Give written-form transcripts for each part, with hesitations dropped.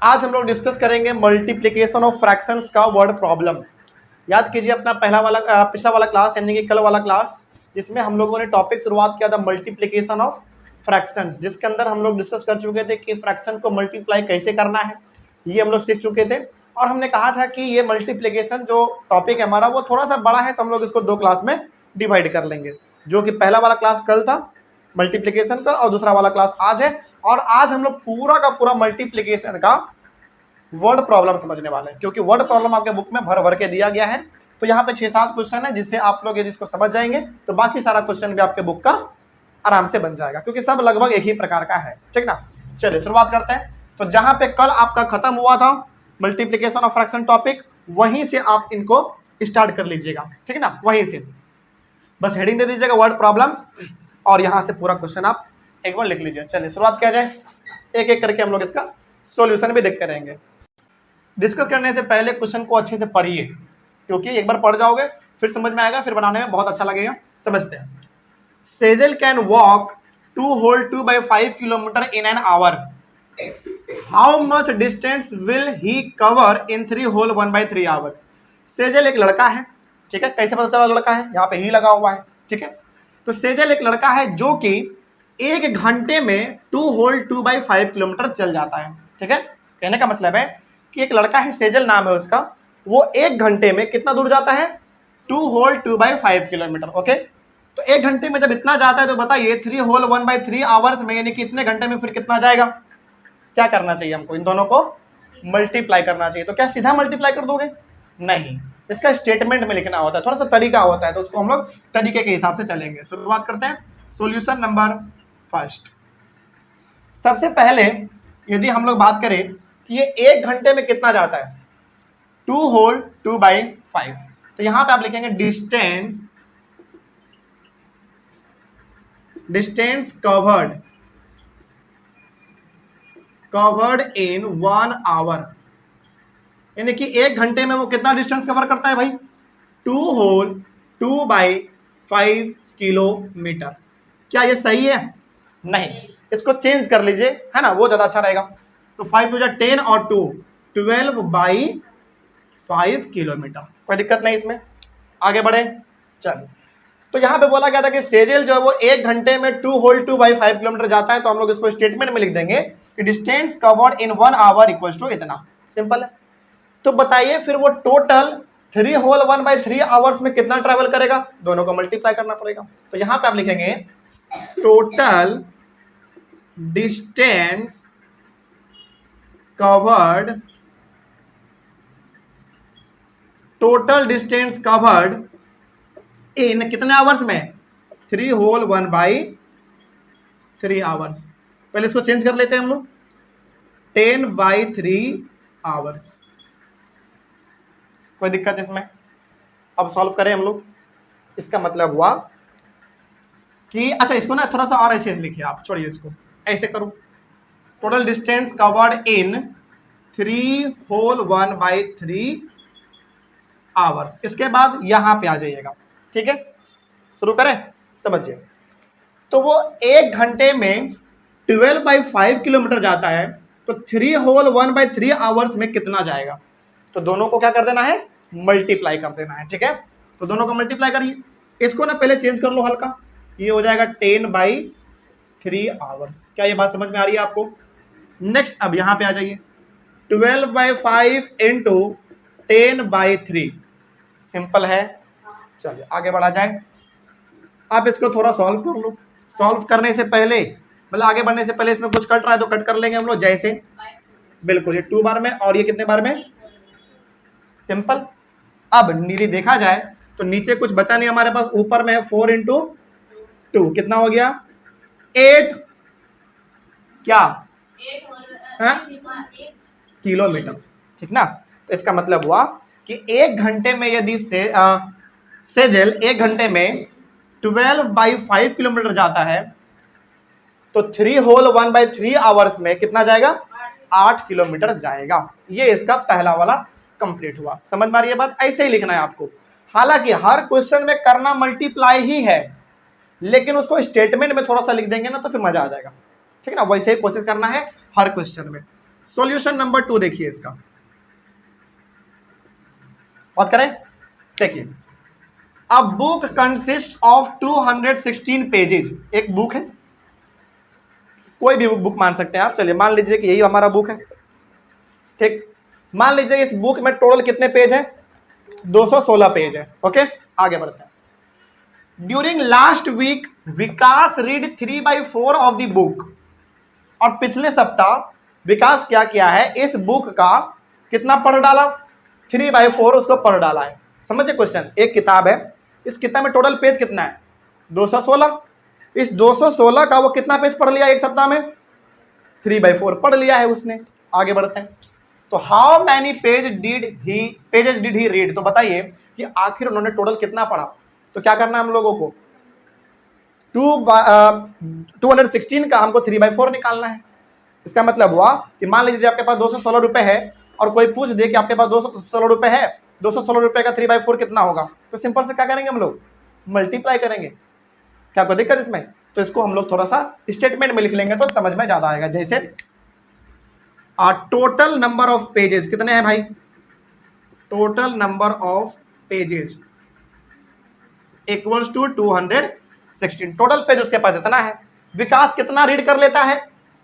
आज हम लोग डिस्कस करेंगे मल्टीप्लिकेशन ऑफ फ्रैक्शंस का वर्ड प्रॉब्लम। याद कीजिए अपना पिछला वाला क्लास यानी कि कल वाला क्लास, जिसमें हम लोगों ने टॉपिक शुरुआत किया था मल्टीप्लिकेशन ऑफ फ्रैक्शंस, जिसके अंदर हम लोग डिस्कस कर चुके थे कि फ्रैक्शन को मल्टीप्लाई कैसे करना है, ये हम लोग सीख चुके थे। और हमने कहा था कि ये मल्टीप्लिकेशन जो टॉपिक है हमारा वो थोड़ा सा बड़ा है, तो हम लोग इसको दो क्लास में डिवाइड कर लेंगे, जो कि पहला वाला क्लास कल था मल्टीप्लिकेशन का और दूसरा वाला क्लास आज है। और आज हम लोग पूरा का पूरा मल्टीप्लिकेशन का वर्ड प्रॉब्लम समझने वाले हैं, क्योंकि वर्ड प्रॉब्लम आपके बुक में भर भर के दिया गया है। तो यहाँ पे 6-7 क्वेश्चन है, जिससे आप लोग यदि इसको समझ जाएंगे तो बाकी सारा क्वेश्चन भी आपके बुक का आराम से बन जाएगा, क्योंकि सब लगभग एक ही प्रकार का है। ठीक ना, चलिए शुरुआत करते हैं। तो जहां पे कल आपका खत्म हुआ था मल्टीप्लिकेशन ऑफ फ्रैक्शन टॉपिक, वहीं से आप इनको स्टार्ट कर लीजिएगा। ठीक है ना, वहीं से बस हेडिंग दे दीजिएगा वर्ड प्रॉब्लम्स, और यहाँ से पूरा क्वेश्चन आप एक बार लिख लीजिए। चलिए शुरुआत किया जाए, एक एक करके हम लोग इसका सॉल्यूशन भी देखते रहेंगे। डिस्कस करने से पहले क्वेश्चन को अच्छे से पढ़िए, क्योंकि एक बार पढ़ जाओगे फिर समझ में आएगा, फिर बनाने में बहुत अच्छा लगेगा। समझते हैं। Sejal can walk 2 whole 2/5 kilometre in an hour. How much distance will he cover in 3 whole 1/3 hours. Sejal एक लड़का है, ठीक है। कैसे पता चला लड़का है? यहाँ पे ही लगा हुआ है, ठीक है। तो सेजल एक लड़का है जो कि 1 घंटे में 2 whole 2/5 किलोमीटर चल जाता है, ठीक है। कहने का मतलब है कि एक लड़का है, सेजल नाम है उसका, वो 1 घंटे में कितना दूर जाता है? 2 whole 2/5 किलोमीटर। ओके, तो 1 घंटे में जब इतना जाता है तो बताइए 3 whole 1/3 आवर्स में यानी कि इतने घंटे में फिर कितना जाएगा? क्या करना चाहिए हमको? इन दोनों को मल्टीप्लाई करना चाहिए। तो क्या सीधा मल्टीप्लाई कर दोगे? नहीं, इसका स्टेटमेंट में लिखना होता है, थोड़ा सा तरीका होता है, तो उसको हम लोग तरीके के हिसाब से चलेंगे। शुरुआत करते हैं। Solution number first. सबसे पहले यदि हम लोग बात करें कि ये 1 घंटे में कितना जाता है, 2 whole 2/5, तो यहां पे आप लिखेंगे डिस्टेंस कवर्ड इन 1 आवर, यानी कि 1 घंटे में वो कितना डिस्टेंस कवर करता है भाई? 2 whole 2/5 किलोमीटर। क्या ये सही है? नहीं, इसको चेंज कर लीजिए, है ना, वो ज्यादा अच्छा रहेगा। तो 5 हो जाए 10 और 2 12/5 किलोमीटर। कोई दिक्कत नहीं इसमें, आगे बढ़े। चलिए, तो यहाँ पे बोला गया था कि सेजल जो है वो 1 घंटे में 2 whole 2/5 किलोमीटर जाता है, तो हम लोग इसको स्टेटमेंट में लिख देंगे कि distance covered in 1 hour equals to इतना। सिंपल है। तो बताइए फिर वो टोटल 3 whole 1/3 आवर्स में कितना ट्रेवल करेगा? दोनों को मल्टीप्लाई करना पड़ेगा। तो यहाँ पे आप लिखेंगे टोटल डिस्टेंस कवर्ड इन कितने आवर्स में? 3 whole 1/3 आवर्स। पहले इसको चेंज कर लेते हैं हम लोग, 10/3 आवर्स। कोई दिक्कत इसमें? अब सॉल्व करें हम लोग। इसका मतलब हुआ कि अच्छा, इसको ना थोड़ा सा और ऐसे लिखिए आप, छोड़िए इसको, ऐसे करो। टोटल डिस्टेंस कवर्ड इन 3 whole 1/3 आवर्स। इसके बाद यहां पे आ जाइएगा, ठीक है। शुरू करें, समझिए। तो वो 1 घंटे में 12/5 किलोमीटर जाता है, तो 3 whole 1/3 आवर्स में कितना जाएगा? तो दोनों को क्या कर देना है? मल्टीप्लाई कर देना है, ठीक है। तो दोनों को मल्टीप्लाई करिए। इसको ना पहले चेंज कर लो हल्का, ये हो जाएगा 10/3 आवर्स। क्या ये बात समझ में आ रही है आपको? नेक्स्ट अब यहां पे आ जाइए, 12/5 इंटू 10/3। सिंपल है। चलिए आगे बढ़ा जाए। आप इसको थोड़ा सॉल्व कर लो। सॉल्व करने से पहले, मतलब आगे बढ़ने से पहले इसमें कुछ कट रहा है तो कट कर लेंगे हम लोग, जैसे बिल्कुल ये 2 बार में और ये कितने बार में? सिंपल। अब नीचे देखा जाए तो नीचे कुछ बचा नहीं हमारे पास, ऊपर में है 4 इंटू 2, कितना हो गया? 8 क्या किलोमीटर, ठीक ना। तो इसका मतलब हुआ कि 1 घंटे में यदि सेजल 1 घंटे में 12/5 किलोमीटर जाता है, तो 3 whole 1/3 आवर्स में कितना जाएगा? 8 किलोमीटर जाएगा। ये इसका पहला वाला कंप्लीट हुआ। समझ में आ रही है बात? ऐसे ही लिखना है आपको। हालांकि हर क्वेश्चन में करना मल्टीप्लाई ही है, लेकिन उसको स्टेटमेंट में थोड़ा सा लिख देंगे ना तो फिर मजा आ जाएगा, ठीक है ना। वैसे ही कोशिश करना है हर क्वेश्चन में। सॉल्यूशन नंबर 2 देखिए इसका, बात करें। देखिए, a book consist of 216 pages. एक बुक है, कोई भी बुक मान सकते हैं आप, चलिए मान लीजिए कि यही हमारा बुक है, ठीक। मान लीजिए इस बुक में टोटल कितने पेज है, 216 पेज है, ओके। आगे बढ़ते हैं। During last week Vikas read 3/4 of the book. और पिछले सप्ताह विकास क्या किया है, इस बुक का कितना पढ़ डाला, 3/4 उसको पढ़ डाला है। समझे क्वेश्चन, एक किताब है, इस किताब में टोटल पेज कितना है, 216। इस 216 का वो कितना पेज पढ़ लिया एक सप्ताह में, 3/4 पढ़ लिया है उसने। आगे बढ़ते हैं। तो how many pages did he read. तो बताइए कि आखिर उन्होंने टोटल कितना पढ़ा। तो क्या करना है हम लोगों को, 216 का हमको 3/4 निकालना है। इसका मतलब हुआ कि मान लीजिए आपके पास 216 रुपए है और कोई पूछ दे कि आपके पास 216 रुपए है, 216 रुपए का 3/4 कितना होगा, तो सिंपल से क्या करेंगे हम लोग, मल्टीप्लाई करेंगे। क्या कोई दिक्कत इसमें, तो इसको हम लोग थोड़ा सा स्टेटमेंट में लिख लेंगे तो समझ में ज्यादा आएगा। जैसे टोटल नंबर ऑफ पेजेस कितने हैं भाई, total number of pages equals to 216। Total page उसके पास इतना है। विकास कितना रीड कर लेता है,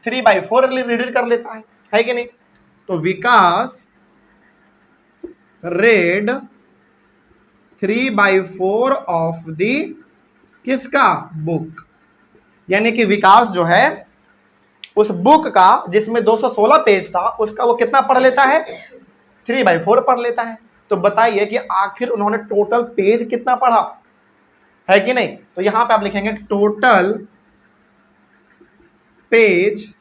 3/4 रीड कर लेता है कि नहीं। तो विकास रेड 3/4 ऑफ दी किसका, बुक। यानी कि विकास जो है उस बुक का जिसमें 216 पेज था उसका वो कितना पढ़ लेता है, 3/4 पढ़ लेता है। तो बताइए कि आखिर उन्होंने टोटल पेज कितना पढ़ा है कि नहीं। तो यहां पे आप लिखेंगे total page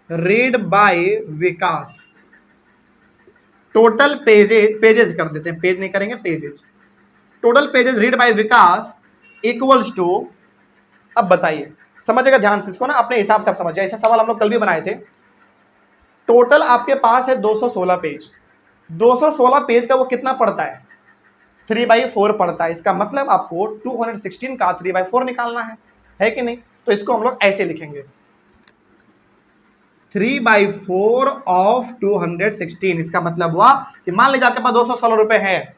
read by Vikas. Total pages कर देते हैं, पेज नहीं करेंगे, pages. Total pages read by Vikas equals to, अब बताइए, समझिएगा ध्यान से इसको ना, अपने हिसाब से आप समझिए। ऐसा सवाल हम लोग कल भी बनाए थे। टोटल आपके पास है 216 पेज, 216 पेज का वो कितना पढ़ता है, 3/4 पढ़ता है। इसका मतलब आपको 216 का 3/4 निकालना है कि नहीं। तो इसको हम लोग ऐसे लिखेंगे, 3/4 ऑफ 216। इसका मतलब हुआ कि मान लीजिए आपके पास 216 रुपए है,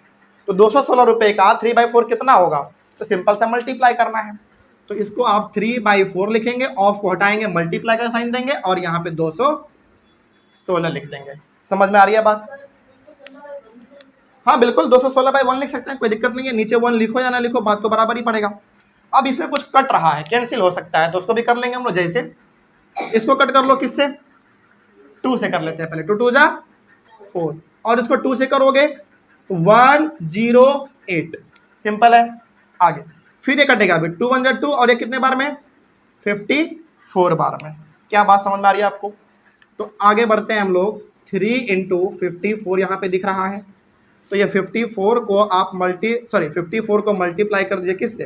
तो 216 रुपए का 3/4 कितना होगा, तो सिंपल सा मल्टीप्लाई करना है। तो इसको आप 3/4 लिखेंगे, ऑफ को हटाएंगे, मल्टीप्लाई का साइन देंगे और यहाँ पे 216 लिख देंगे। समझ में आ रही है बात। हाँ बिल्कुल, 216/1 लिख सकते हैं, कोई दिक्कत नहीं है। नीचे 1 लिखो या ना लिखो, बात तो बराबर ही पड़ेगा। अब इसमें कुछ कट रहा है, कैंसिल हो सकता है, तो उसको भी कर लेंगे हम लोग। जैसे इसको कट कर लो, किससे, 2 से कर लेते हैं पहले। 2 2 जा 4 और इसको 2 से करोगे तो 108। सिंपल है। आगे फिर ये कटेगा अभी, 2 1 जा 2 और ये कितने बार में, 54 बार में। क्या बात समझ में आ रही है आपको। तो आगे बढ़ते हैं हम लोग। 3 × 54 यहाँ पे दिख रहा है, तो ये 54 को आप 54 को मल्टीप्लाई कर दीजिए किससे,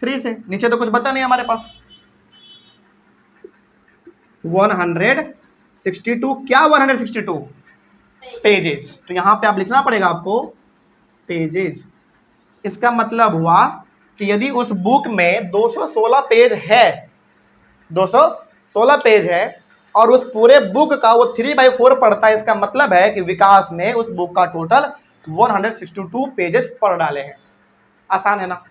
3 से। नीचे तो कुछ बचा नहीं हमारे पास, 162। क्या 162 पेजेस, तो यहां पे आप लिखना पड़ेगा आपको पेजेस। इसका मतलब हुआ कि यदि उस बुक में 216 पेज है, 216 पेज है और उस पूरे बुक का वो 3/4 पढ़ता है, इसका मतलब है कि विकास ने उस बुक का टोटल 162 पेजेस पढ़ डाले हैं। आसान है ना।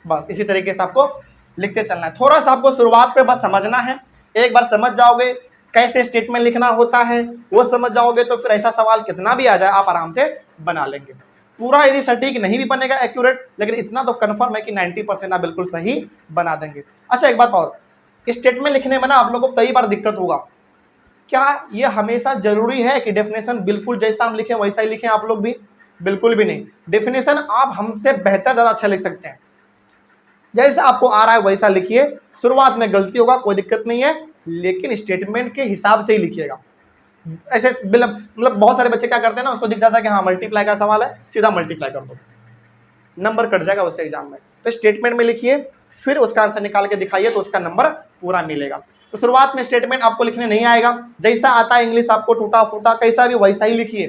बस इसी तरीके से आपको लिखते चलना है। थोड़ा सा आपको शुरुआत पे बस समझना है, एक बार समझ जाओगे कैसे स्टेटमेंट लिखना होता है, वो समझ जाओगे तो फिर ऐसा सवाल कितना भी आ जाए आप आराम से बना लेंगे। पूरा यदि सटीक नहीं भी बनेगा एक्यूरेट, लेकिन इतना तो कंफर्म है कि 90% आप बिल्कुल सही बना देंगे। अच्छा एक बात और, स्टेटमेंट लिखने में ना आप लोगों को कई बार दिक्कत होगा। क्या ये हमेशा जरूरी है कि डेफिनेशन बिल्कुल जैसा हम लिखें वैसा ही लिखें आप लोग भी, बिल्कुल भी नहीं। डेफिनेशन आप हमसे बेहतर ज़्यादा अच्छा लिख सकते हैं, जैसा आपको आ रहा है वैसा लिखिए। शुरुआत में गलती होगा, कोई दिक्कत नहीं है, लेकिन स्टेटमेंट के हिसाब से ही लिखिएगा। ऐसे मतलब बहुत सारे बच्चे क्या करते हैं ना, उसको दिख जाता है कि हाँ मल्टीप्लाई का सवाल है, सीधा मल्टीप्लाई कर दो, नंबर कट जाएगा उससे एग्जाम में। तो स्टेटमेंट में लिखिए, फिर उसका आंसर निकाल के दिखाइए तो उसका नंबर पूरा मिलेगा। तो शुरुआत में स्टेटमेंट आपको लिखने नहीं आएगा, जैसा आता है इंग्लिश आपको टूटा फूटा कैसा भी वैसा ही लिखिए,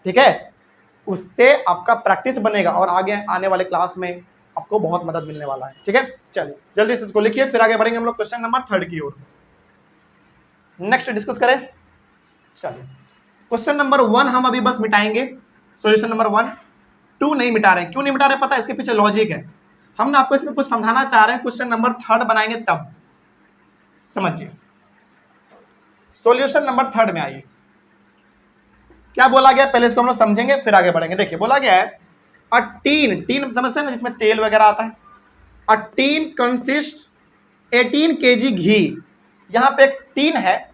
ठीक है। उससे आपका प्रैक्टिस बनेगा और आगे आने वाले क्लास में आपको बहुत मदद मिलने वाला है, ठीक है। चलिए जल्दी से इसको लिखिए, फिर आगे बढ़ेंगे हम लोग क्वेश्चन नंबर 3 की ओर। नेक्स्ट डिस्कस करें। चलिए क्वेश्चन नंबर 1 हम अभी बस मिटाएंगे, सॉल्यूशन नंबर 1। 2 नहीं मिटा रहे, क्यों नहीं मिटा रहे पता है, इसके पीछे लॉजिक है। हम ना आपको इसमें कुछ समझाना चाह रहे हैं, क्वेश्चन नंबर 3 बनाएंगे तब समझिए। सॉल्यूशन नंबर 3 में आइए, क्या बोला गया पहले इसको हम लोग समझेंगे फिर आगे बढ़ेंगे। देखिए बोला गया है अ टीन, टीन समझते हैं ना जिसमें तेल वगैरह आता है। अ टीन कंसिस्ट 18 kg घी। यहां पे एक टीन है,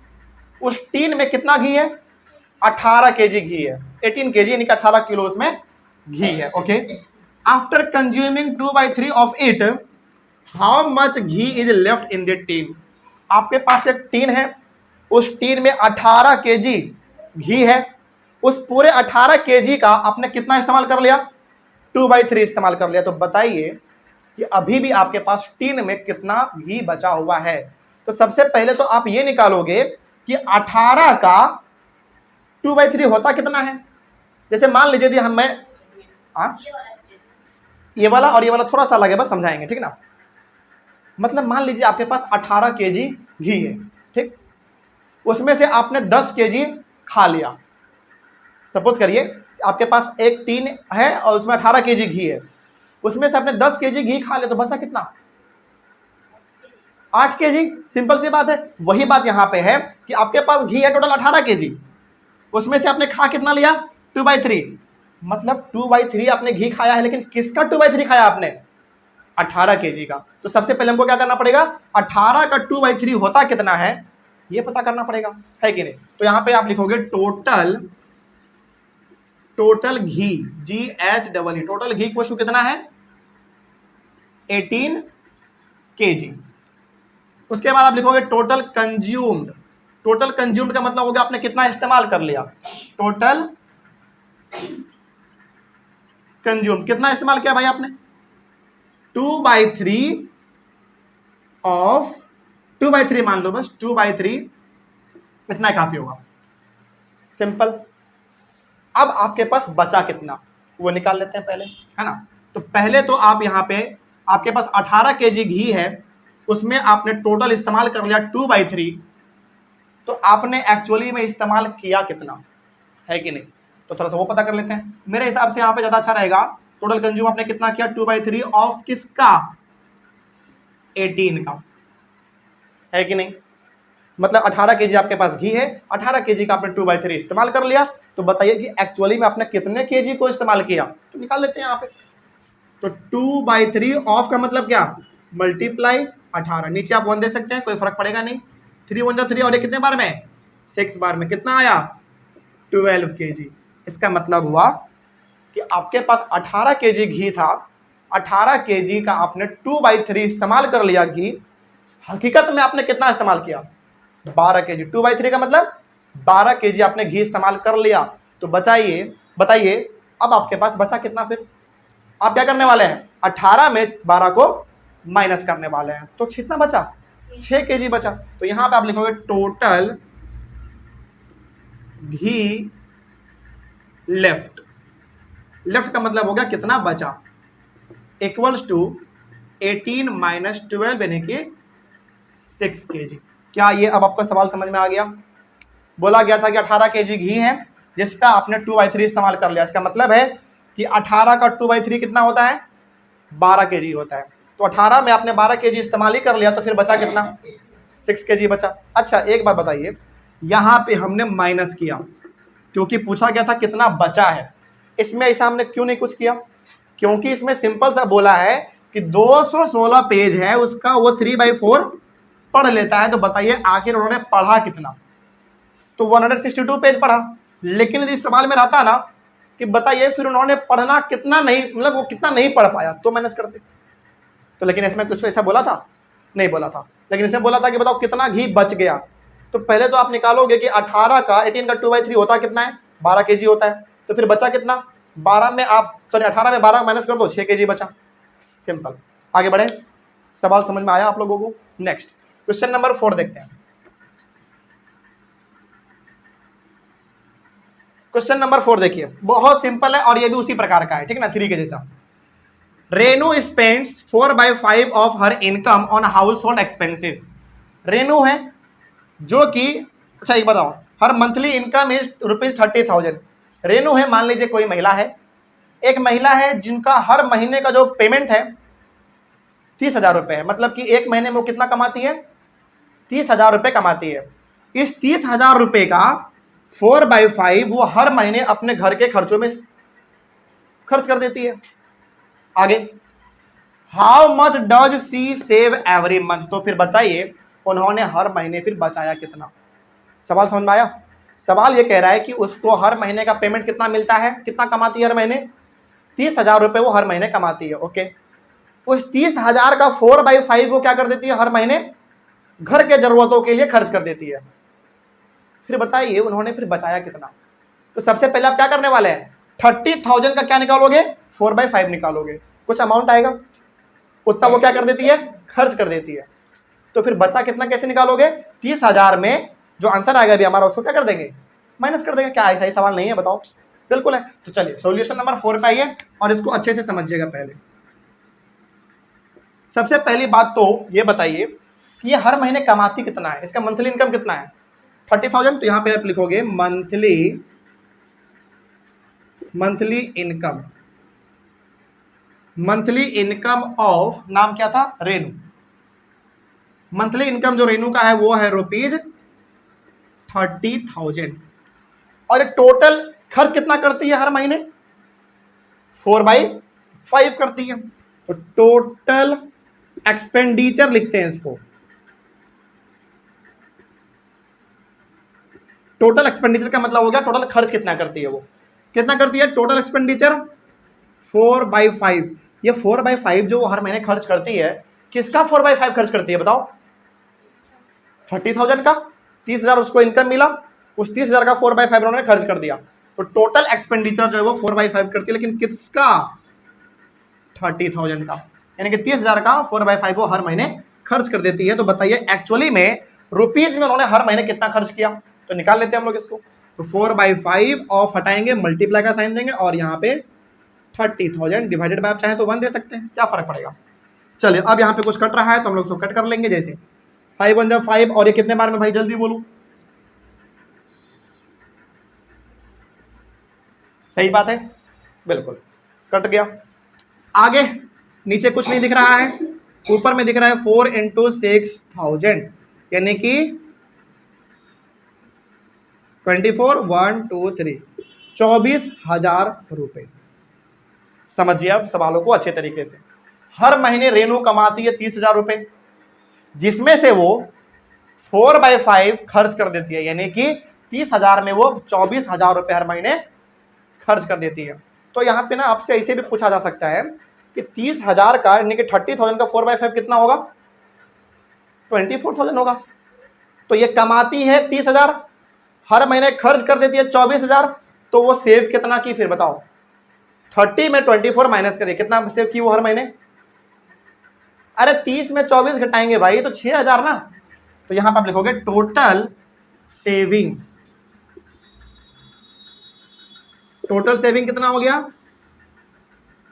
उस टीन में कितना घी है, 18 kg घी है। 18 kg यानी कि 18 किलो उसमें घी है। Okay, after consuming 2/3 of it how much ghee is left in the tin. आपके पास एक टीन है, उस टीन में 18 kg घी है, उस पूरे 18 kg का आपने कितना इस्तेमाल कर लिया, 2/3 इस्तेमाल कर लिया। तो बताइए कि अभी भी आपके पास टीन में कितना घी बचा हुआ है। तो सबसे पहले तो आप ये निकालोगे कि 18 का 2/3 होता कितना है। जैसे मान लीजिए यदि हम ये वाला और ये वाला थोड़ा सा अलग है, बस समझाएंगे ठीक ना। मतलब मान लीजिए आपके पास 18 kg घी है, ठीक, उसमें से आपने 10 kg खा लिया। सपोज करिए आपके पास एक टीन है और उसमें 18 kg घी है, उसमें से आपने 10 kg घी खा लिया, तो बचा कितना, 8 kg। सिंपल सी बात है। वही बात यहां पे है कि आपके पास घी है टोटल 18 kg, उसमें से आपने खा कितना लिया, 2/3। मतलब 2/3 आपने घी खाया है, लेकिन किसका 2/3 खाया आपने, 18 kg का। तो सबसे पहले हमको क्या करना पड़ेगा, 18 का 2/3 होता कितना है ये पता करना पड़ेगा, है कि नहीं। तो यहां पे आप लिखोगे टोटल घी, GHEE, टोटल घी को कितना है, 18 kg। उसके बाद आप लिखोगे टोटल कंज्यूम्ड। टोटल कंज्यूम्ड का मतलब हो गया आपने कितना इस्तेमाल कर लिया, टोटल कंज्यूम कितना इस्तेमाल किया भाई आपने, 2/3 ऑफ 2/3 मान लो, बस 2/3 इतना काफी होगा, सिंपल। अब आपके पास बचा कितना वो निकाल लेते हैं पहले, है ना। तो पहले तो आप यहां पे आपके पास 18 kg घी है, उसमें आपने टोटल इस्तेमाल कर लिया 2/3, तो आपने एक्चुअली में इस्तेमाल किया कितना, है कि नहीं। तो थोड़ा सा वो पता कर लेते हैं। मेरे हिसाब से यहाँ पे ज्यादा अच्छा रहेगा, टोटल कंज्यूम आपने कितना किया, 2/3 ऑफ किसका, 18 का, है कि नहीं। मतलब 18 kg आपके पास घी है, 18 kg का आपने 2/3 इस्तेमाल कर लिया। तो बताइए कि एक्चुअली में आपने कितने kg को इस्तेमाल किया, तो निकाल लेते हैं यहाँ पे। तो 2/3 ऑफ का मतलब क्या, मल्टीप्लाई 18, नीचे आप 1 दे सकते हैं, कोई फर्क पड़ेगा नहीं। 3 1 3 और ये कितने बार में, 6 बार में, कितना आया, 12 kg। इसका मतलब हुआ कि आपके पास 18 kg घी था, 18 kg का आपने 2/3 इस्तेमाल कर लिया घी। हकीकत में आपने कितना इस्तेमाल किया, 12 kg। 2/3 का मतलब 12 kg आपने घी इस्तेमाल कर लिया। तो बताइए अब आपके पास बचा कितना। फिर आप क्या करने वाले हैं, 18 में 12 को माइनस करने वाले हैं, तो कितना बचा, 6 kg बचा। तो यहां पे आप लिखोगे टोटल घी लेफ्ट का मतलब हो गया कितना बचा, इक्वल्स टू 18 माइनस 12 यानी कि 6 kg। क्या ये अब आपका सवाल समझ में आ गया। बोला गया था कि 18 kg घी है जिसका आपने 2/3 इस्तेमाल कर लिया। इसका मतलब है कि 18 का 2/3 कितना होता है, 12 kg होता है। तो 18 में आपने 12 kg इस्तेमाल ही कर लिया, तो फिर बचा कितना, 6 kg बचा। अच्छा एक बात बताइए, यहां पे हमने माइनस किया क्योंकि पूछा गया था कितना बचा है। इसमें ऐसा हमने क्यों नहीं कुछ किया, क्योंकि इसमें सिंपल सा बोला है कि 216 पेज है उसका, वो 3/4 पढ़ लेता है। तो बताइए आखिर उन्होंने पढ़ा कितना, तो 162 पेज पढ़ा। लेकिन यदि सवाल में रहता ना कि बताइए फिर उन्होंने पढ़ना कितना, नहीं मतलब वो कितना नहीं पढ़ पाया, तो माइनस करते। तो लेकिन इसमें कुछ ऐसा बोला था, नहीं बोला था। लेकिन इसमें बोला था कि बताओ कितना घी बच गया। तो पहले तो आप निकालोगे कि 18 का 2/3 होता कितना है, 12 kg होता है। तो फिर बचा कितना, 12 में आप 18 में 12 माइनस कर दो, 6 kg बचा। सिंपल, आगे बढ़े। सवाल समझ में आया आप लोगों को। नेक्स्ट क्वेश्चन नंबर 4 देखते हैं। क्वेश्चन नंबर 4 देखिए, बहुत सिंपल है और ये भी उसी प्रकार का है, ठीक ना, 3 के जैसा। Renu spends 4/5 of her income on house hold expenses. Renu है जो कि अच्छा एक बताओ, हर मंथली इनकम इज ₹30,000। रेनू है, मान लीजिए कोई महिला है, एक महिला है जिनका हर महीने का जो पेमेंट है 30,000 रुपये है, मतलब कि एक महीने में वो कितना कमाती है, 30,000 रुपये कमाती है। इस 30,000 रुपये का 4/5 वो हर महीने अपने घर के खर्चों में खर्च कर देती है। आगे, how much does she save every month, तो फिर बताइए उन्होंने हर महीने फिर बचाया कितना। सवाल समझ में आया? सवाल ये कह रहा है कि उसको हर महीने का पेमेंट कितना मिलता है, कितना कमाती है हर महीने, 30,000 रुपये वो हर महीने कमाती है। ओके, उस 30,000 का 4/5 वो क्या कर देती है, हर महीने घर के जरूरतों के लिए खर्च कर देती है। फिर बताइए उन्होंने फिर बचाया कितना। तो सबसे पहले आप क्या करने वाले हैं, 30,000 का क्या निकालोगे, 4/5 निकालोगे, कुछ अमाउंट आएगा, उतना वो क्या कर देती है, खर्च कर देती है। तो फिर बचा कितना कैसे निकालोगे, 30,000 में जो आंसर आएगा भी हमारा उसको क्या कर देंगे, माइनस कर देंगे। क्या ऐसा ही सवाल नहीं है, बताओ? बिल्कुल है। तो चलिए सॉल्यूशन नंबर 4 पे आइए और इसको अच्छे से समझिएगा। पहले सबसे पहली बात तो ये बताइए कि ये हर महीने कमाती कितना है, इसका मंथली इनकम कितना है, 30,000। तो यहां पे आप लिखोगे मंथली इनकम ऑफ, नाम क्या था, रेनू। मंथली इनकम जो रेनू का है वो है ₹30,000। और टोटल खर्च कितना करती है हर महीने, 4/5 करती है। तो टोटल एक्सपेंडिचर लिखते हैं इसको, टोटल एक्सपेंडिचर का मतलब हो गया टोटल खर्च कितना करती है, वो कितना करती है, टोटल एक्सपेंडिचर 4/5। ये 4/5 जो वो हर महीने खर्च करती है, किसका 4/5 खर्च करती है बताओ, 30,000 का। 30,000 उसको इनकम मिला, उस 30,000 का 4/5 उन्होंने खर्च कर दिया। तो टोटल एक्सपेंडिचर जो है वो 4/5 करती है, लेकिन किसका, 30,000 का, यानी कि 30,000 का 4/5 वो हर महीने खर्च कर देती है। तो बताइए एक्चुअली में रुपीज में उन्होंने हर महीने कितना खर्च किया, तो निकाल लेते हैं हम लोग इसको। तो 4/5 ऑफ हटाएंगे, मल्टीप्लाई का साइन देंगे और यहाँ पे 30,000 डिवाइडेड बाय, आप चाहे तो 1 दे सकते हैं, क्या फर्क पड़ेगा। चलिए अब यहाँ पे कुछ कट रहा है तो हम लोग उसको कट कर लेंगे, जैसे 5 1 जा 5, और ये कितने बार में भाई जल्दी बोलूं, सही बात है, बिल्कुल कट गया। आगे नीचे कुछ नहीं दिख रहा है, ऊपर में दिख रहा है 4 × 6,000, यानी कि 24 1 2 3 24,000 रुपए। समझिए अब सवालों को अच्छे तरीके से। हर महीने रेनू कमाती है 30,000 रुपए, जिसमें से वो 4/5 खर्च कर देती है, यानी कि 30,000 में वो 24,000 रुपए हर महीने खर्च कर देती है। तो यहाँ पे ना आपसे ऐसे भी पूछा जा सकता है कि 30,000 का, यानी कि 30,000 का 4/5 कितना होगा, 24,000 होगा। तो ये कमाती है 30,000, हर महीने खर्च कर देती है 24,000, तो वो सेव कितना की, फिर बताओ, 30 में 24 माइनस करिए, कितना सेव की वो हर महीने, अरे 30 में 24 घटाएंगे भाई तो 6,000 ना। तो यहां पर आप लिखोगे टोटल सेविंग, टोटल सेविंग कितना हो गया,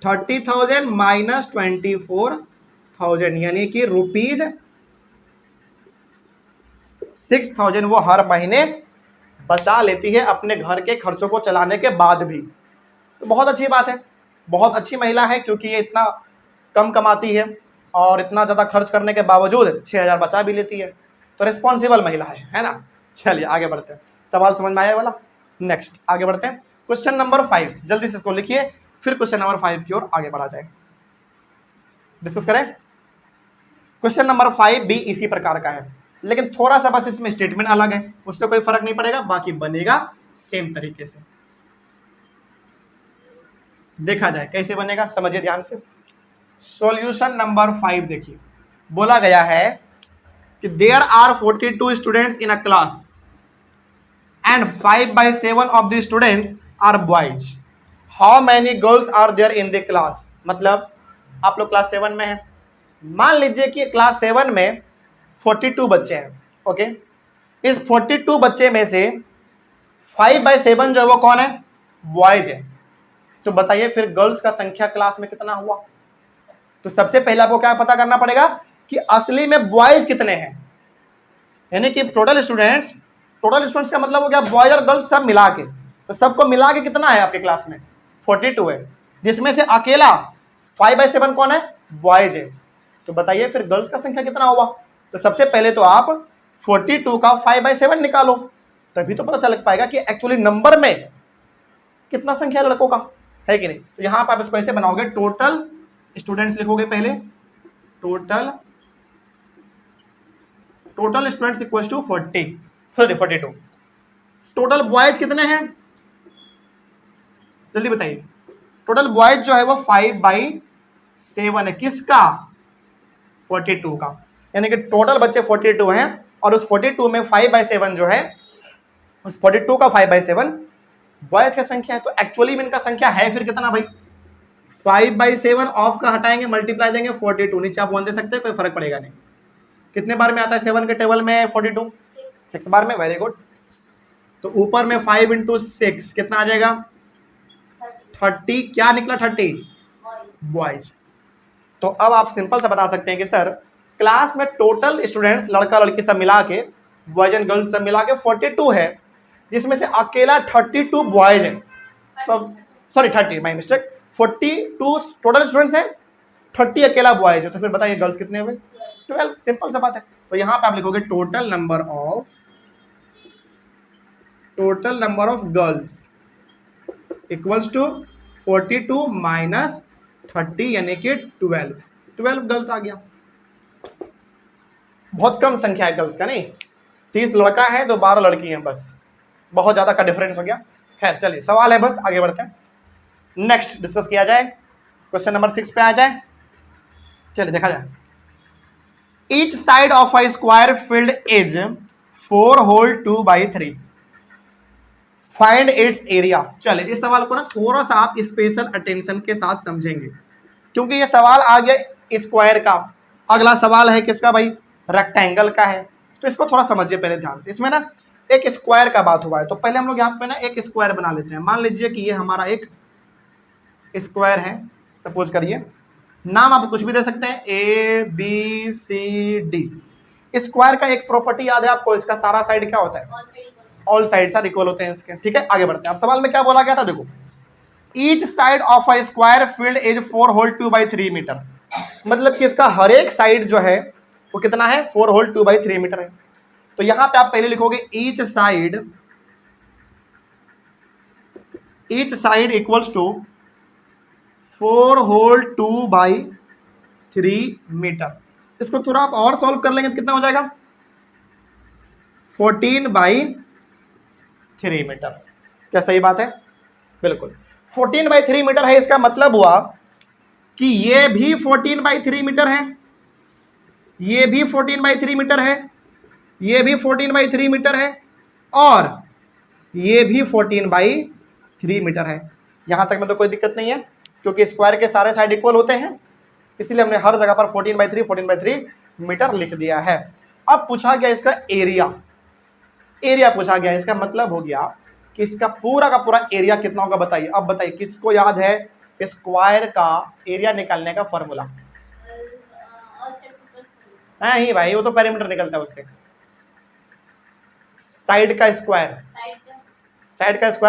30,000 माइनस 24,000, यानी कि ₹6,000 वो हर महीने बचा लेती है अपने घर के खर्चों को चलाने के बाद भी। तो बहुत अच्छी बात है, बहुत अच्छी महिला है, क्योंकि ये इतना कम कमाती है और इतना ज़्यादा खर्च करने के बावजूद 6,000 बचा भी लेती है। तो रिस्पॉन्सिबल महिला है ना। चलिए आगे बढ़ते हैं, सवाल समझ में आया वाला। नेक्स्ट आगे बढ़ते हैं, क्वेश्चन नंबर 5, जल्दी से इसको लिखिए, फिर क्वेश्चन नंबर 5 की ओर आगे बढ़ा जाए, डिस्कस करें। क्वेश्चन नंबर 5 भी इसी प्रकार का है, लेकिन थोड़ा सा बस इसमें स्टेटमेंट अलग है, उससे कोई फर्क नहीं पड़ेगा, बाकी बनेगा सेम तरीके से। देखा जाए कैसे बनेगा, समझिए ध्यान से। सॉल्यूशन नंबर 5 देखिए, बोला गया है कि there are 42 students in a class and 5/7 of the students are boys, how many girls are there in the class. मतलब आप लोग क्लास 7 में हैं, मान लीजिए कि क्लास 7 में 42 बच्चे हैं। ओके, इस 42 बच्चे में से 5/7 जो है वो कौन है, बॉयज है। तो बताइए फिर गर्ल्स का संख्या क्लास में कितना हुआ। तो सबसे पहले आपको क्या पता करना पड़ेगा कि असली में बॉयज कितने हैं, यानी कि टोटल स्टूडेंट्स टोटल स्टूडेंट्स का मतलब हो गया बॉयज और गर्ल्स सब मिला के, तो सबको मिला के कितना है आपके क्लास में 42 है, जिसमें से अकेला 5/7 कौन है, बॉयज है। तो बताइए फिर गर्ल्स का संख्या कितना होगा। तो सबसे पहले तो आप 42 का 5/7 निकालो, तभी तो पता चल पाएगा कि एक्चुअली नंबर में कितना संख्या लड़कों का है कि नहीं। तो यहां पर आप इसको ऐसे बनाओगे, टोटल स्टूडेंट्स लिखोगे पहले, total students equal to 42। Total boys कितने हैं, जल्दी बताइए। टोटल बॉयज जो है वो 5/7 है, किसका, 42 का। यानी कि टोटल बच्चे 42 हैं और उस 42 में 5/7 जो है, उस 42 का 5/7 बॉयज की संख्या है। तो एक्चुअली में इनका संख्या है फिर कितना भाई, 5/7 ऑफ का हटाएंगे, मल्टीप्लाई देंगे 42, नीचे आप 1 दे सकते हैं, कोई फर्क पड़ेगा नहीं। कितने बार में आता है 7 के टेबल में 42, 6 बार में, वेरी गुड। तो ऊपर में 5 × 6 कितना आ जाएगा 30, क्या निकला 30 बॉयज। तो अब आप सिंपल से बता सकते हैं कि सर क्लास में टोटल स्टूडेंट्स लड़का लड़की सब मिला के, बॉयज एंड गर्ल्स सब मिला के 42 है, जिसमें से अकेला 32 बॉयज है। तो sorry 30, my mistake, 42 total students हैं, 30 अकेला बॉयज है। तो फिर बताइए गर्ल्स कितने हुए, 12। सिंपल सा बात है। तो यहां पे आप लिखोगे total number of girls equals to 42 minus 30 यानी कि 12 गर्ल्स आ गया। बहुत कम संख्या है गर्ल्स का, नहीं 30 लड़का है तो 12 लड़की हैं, बस बहुत ज्यादा का डिफरेंस हो गया। खैर चलिए, सवाल है बस, आगे बढ़ते हैं, नेक्स्ट डिस्कस किया जाए। क्वेश्चन नंबर 6 पे आ जाए, चलिए देखा जाए। Each side of a square field is 4 whole 2/3, find its area. चलिए इस सवाल को ना थोड़ा सा आप स्पेशल अटेंशन के साथ समझेंगे, क्योंकि ये सवाल आ गया स्क्वायर का। अगला सवाल है किसका भाई, रेक्टेंगल का है। तो इसको थोड़ा समझिए पहले ध्यान से। इसमें ना एक स्क्वायर का बात हुआ है, तो पहले हम लोग यहाँ पे ना एक स्क्वायर बना लेते हैं। मान लीजिए कि ये हमारा एक स्क्वायर है, सपोज करिए, नाम आप कुछ भी दे सकते हैं, ABCD। स्क्वायर का एक प्रॉपर्टी याद है आपको, इसका सारा साइड क्या होता है, ऑल साइड्स आर इक्वल होते हैं इसके। ठीक है, आगे बढ़ते हैं। अब सवाल में क्या बोला गया था, देखो, each side of a square field is 4 whole 2/3 metre. मतलब कि इसका हर एक साइड जो है वो कितना है, 4 होल 2/3 मीटर है। तो यहां पे आप पहले लिखोगे each side equals to 4 whole 2/3 metre. इसको थोड़ा आप और सॉल्व कर लेंगे तो कितना हो जाएगा, 14/3 मीटर। क्या सही बात है, बिल्कुल 14/3 मीटर है। इसका मतलब हुआ कि ये भी 14/3 मीटर है, ये भी 14/3 मीटर है, ये भी 14/3 मीटर है, और ये भी 14/3 मीटर है। यहां तक में तो कोई दिक्कत नहीं है, क्योंकि स्क्वायर के सारे साइड इक्वल होते हैं, इसलिए हमने हर जगह पर 14/3 मीटर लिख दिया है। अब पूछा गया इसका एरिया पूछा गया। इसका मतलब हो गया कि इसका पूरा का पूरा एरिया कितना होगा, बताइए। अब बताइए किसको याद है स्क्वायर का एरिया निकालने का फॉर्मूला? नहीं भाई, वो तो पेरीमीटर निकलता है उससे। साइड का स्क्वायर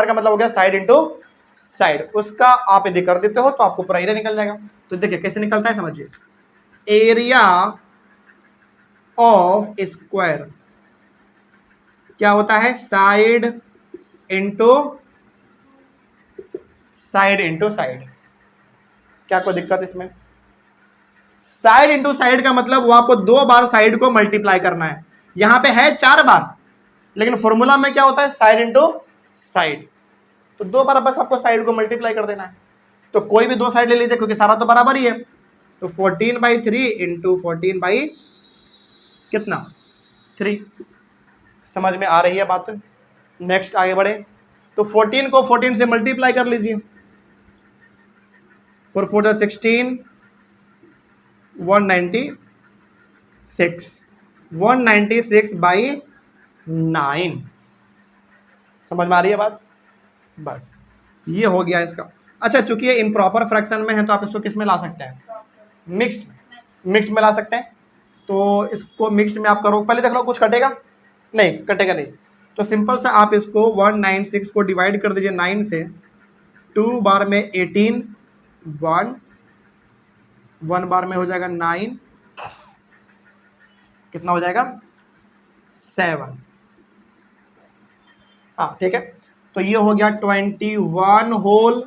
का मतलब हो गया साइड इंटू साइड। उसका आप यदि कर देते हो तो आपको पूरा एरिया निकल जाएगा। तो देखिए कैसे निकलता है, समझिए। एरिया ऑफ स्क्वायर क्या होता है, साइड इंटू साइड। क्या कोई दिक्कत इसमें? साइड इंटू साइड का मतलब वो आपको 2 बार साइड को मल्टीप्लाई करना है। यहां पे है 4 बार, लेकिन फॉर्मूला में क्या होता है, साइड इंटू साइड। तो 2 बार बस आपको साइड को मल्टीप्लाई कर देना है। तो कोई भी 2 साइड ले लीजिए, क्योंकि सारा तो बराबर ही है। तो 14/3 इंटू 14 कितना 3। समझ में आ रही है बात? नेक्स्ट आगे बढ़े तो 14 को 14 से मल्टीप्लाई कर लीजिए। 4 4 16, 196/9। समझ में आ रही है बात? बस ये हो गया इसका। अच्छा, चूंकि ये इम्प्रॉपर फ्रैक्शन में है तो आप इसको किस में ला सकते हैं, मिक्स्ड में ला सकते हैं। तो इसको मिक्स्ड में आप करो, पहले देख लो कुछ कटेगा नहीं, कटेगा नहीं। तो सिंपल सा आप इसको 196 को डिवाइड कर दीजिए 9 से, 2 बार में 18, 1 बार में हो जाएगा 9, कितना हो जाएगा 7। हाँ ठीक है, तो ये हो गया 21 होल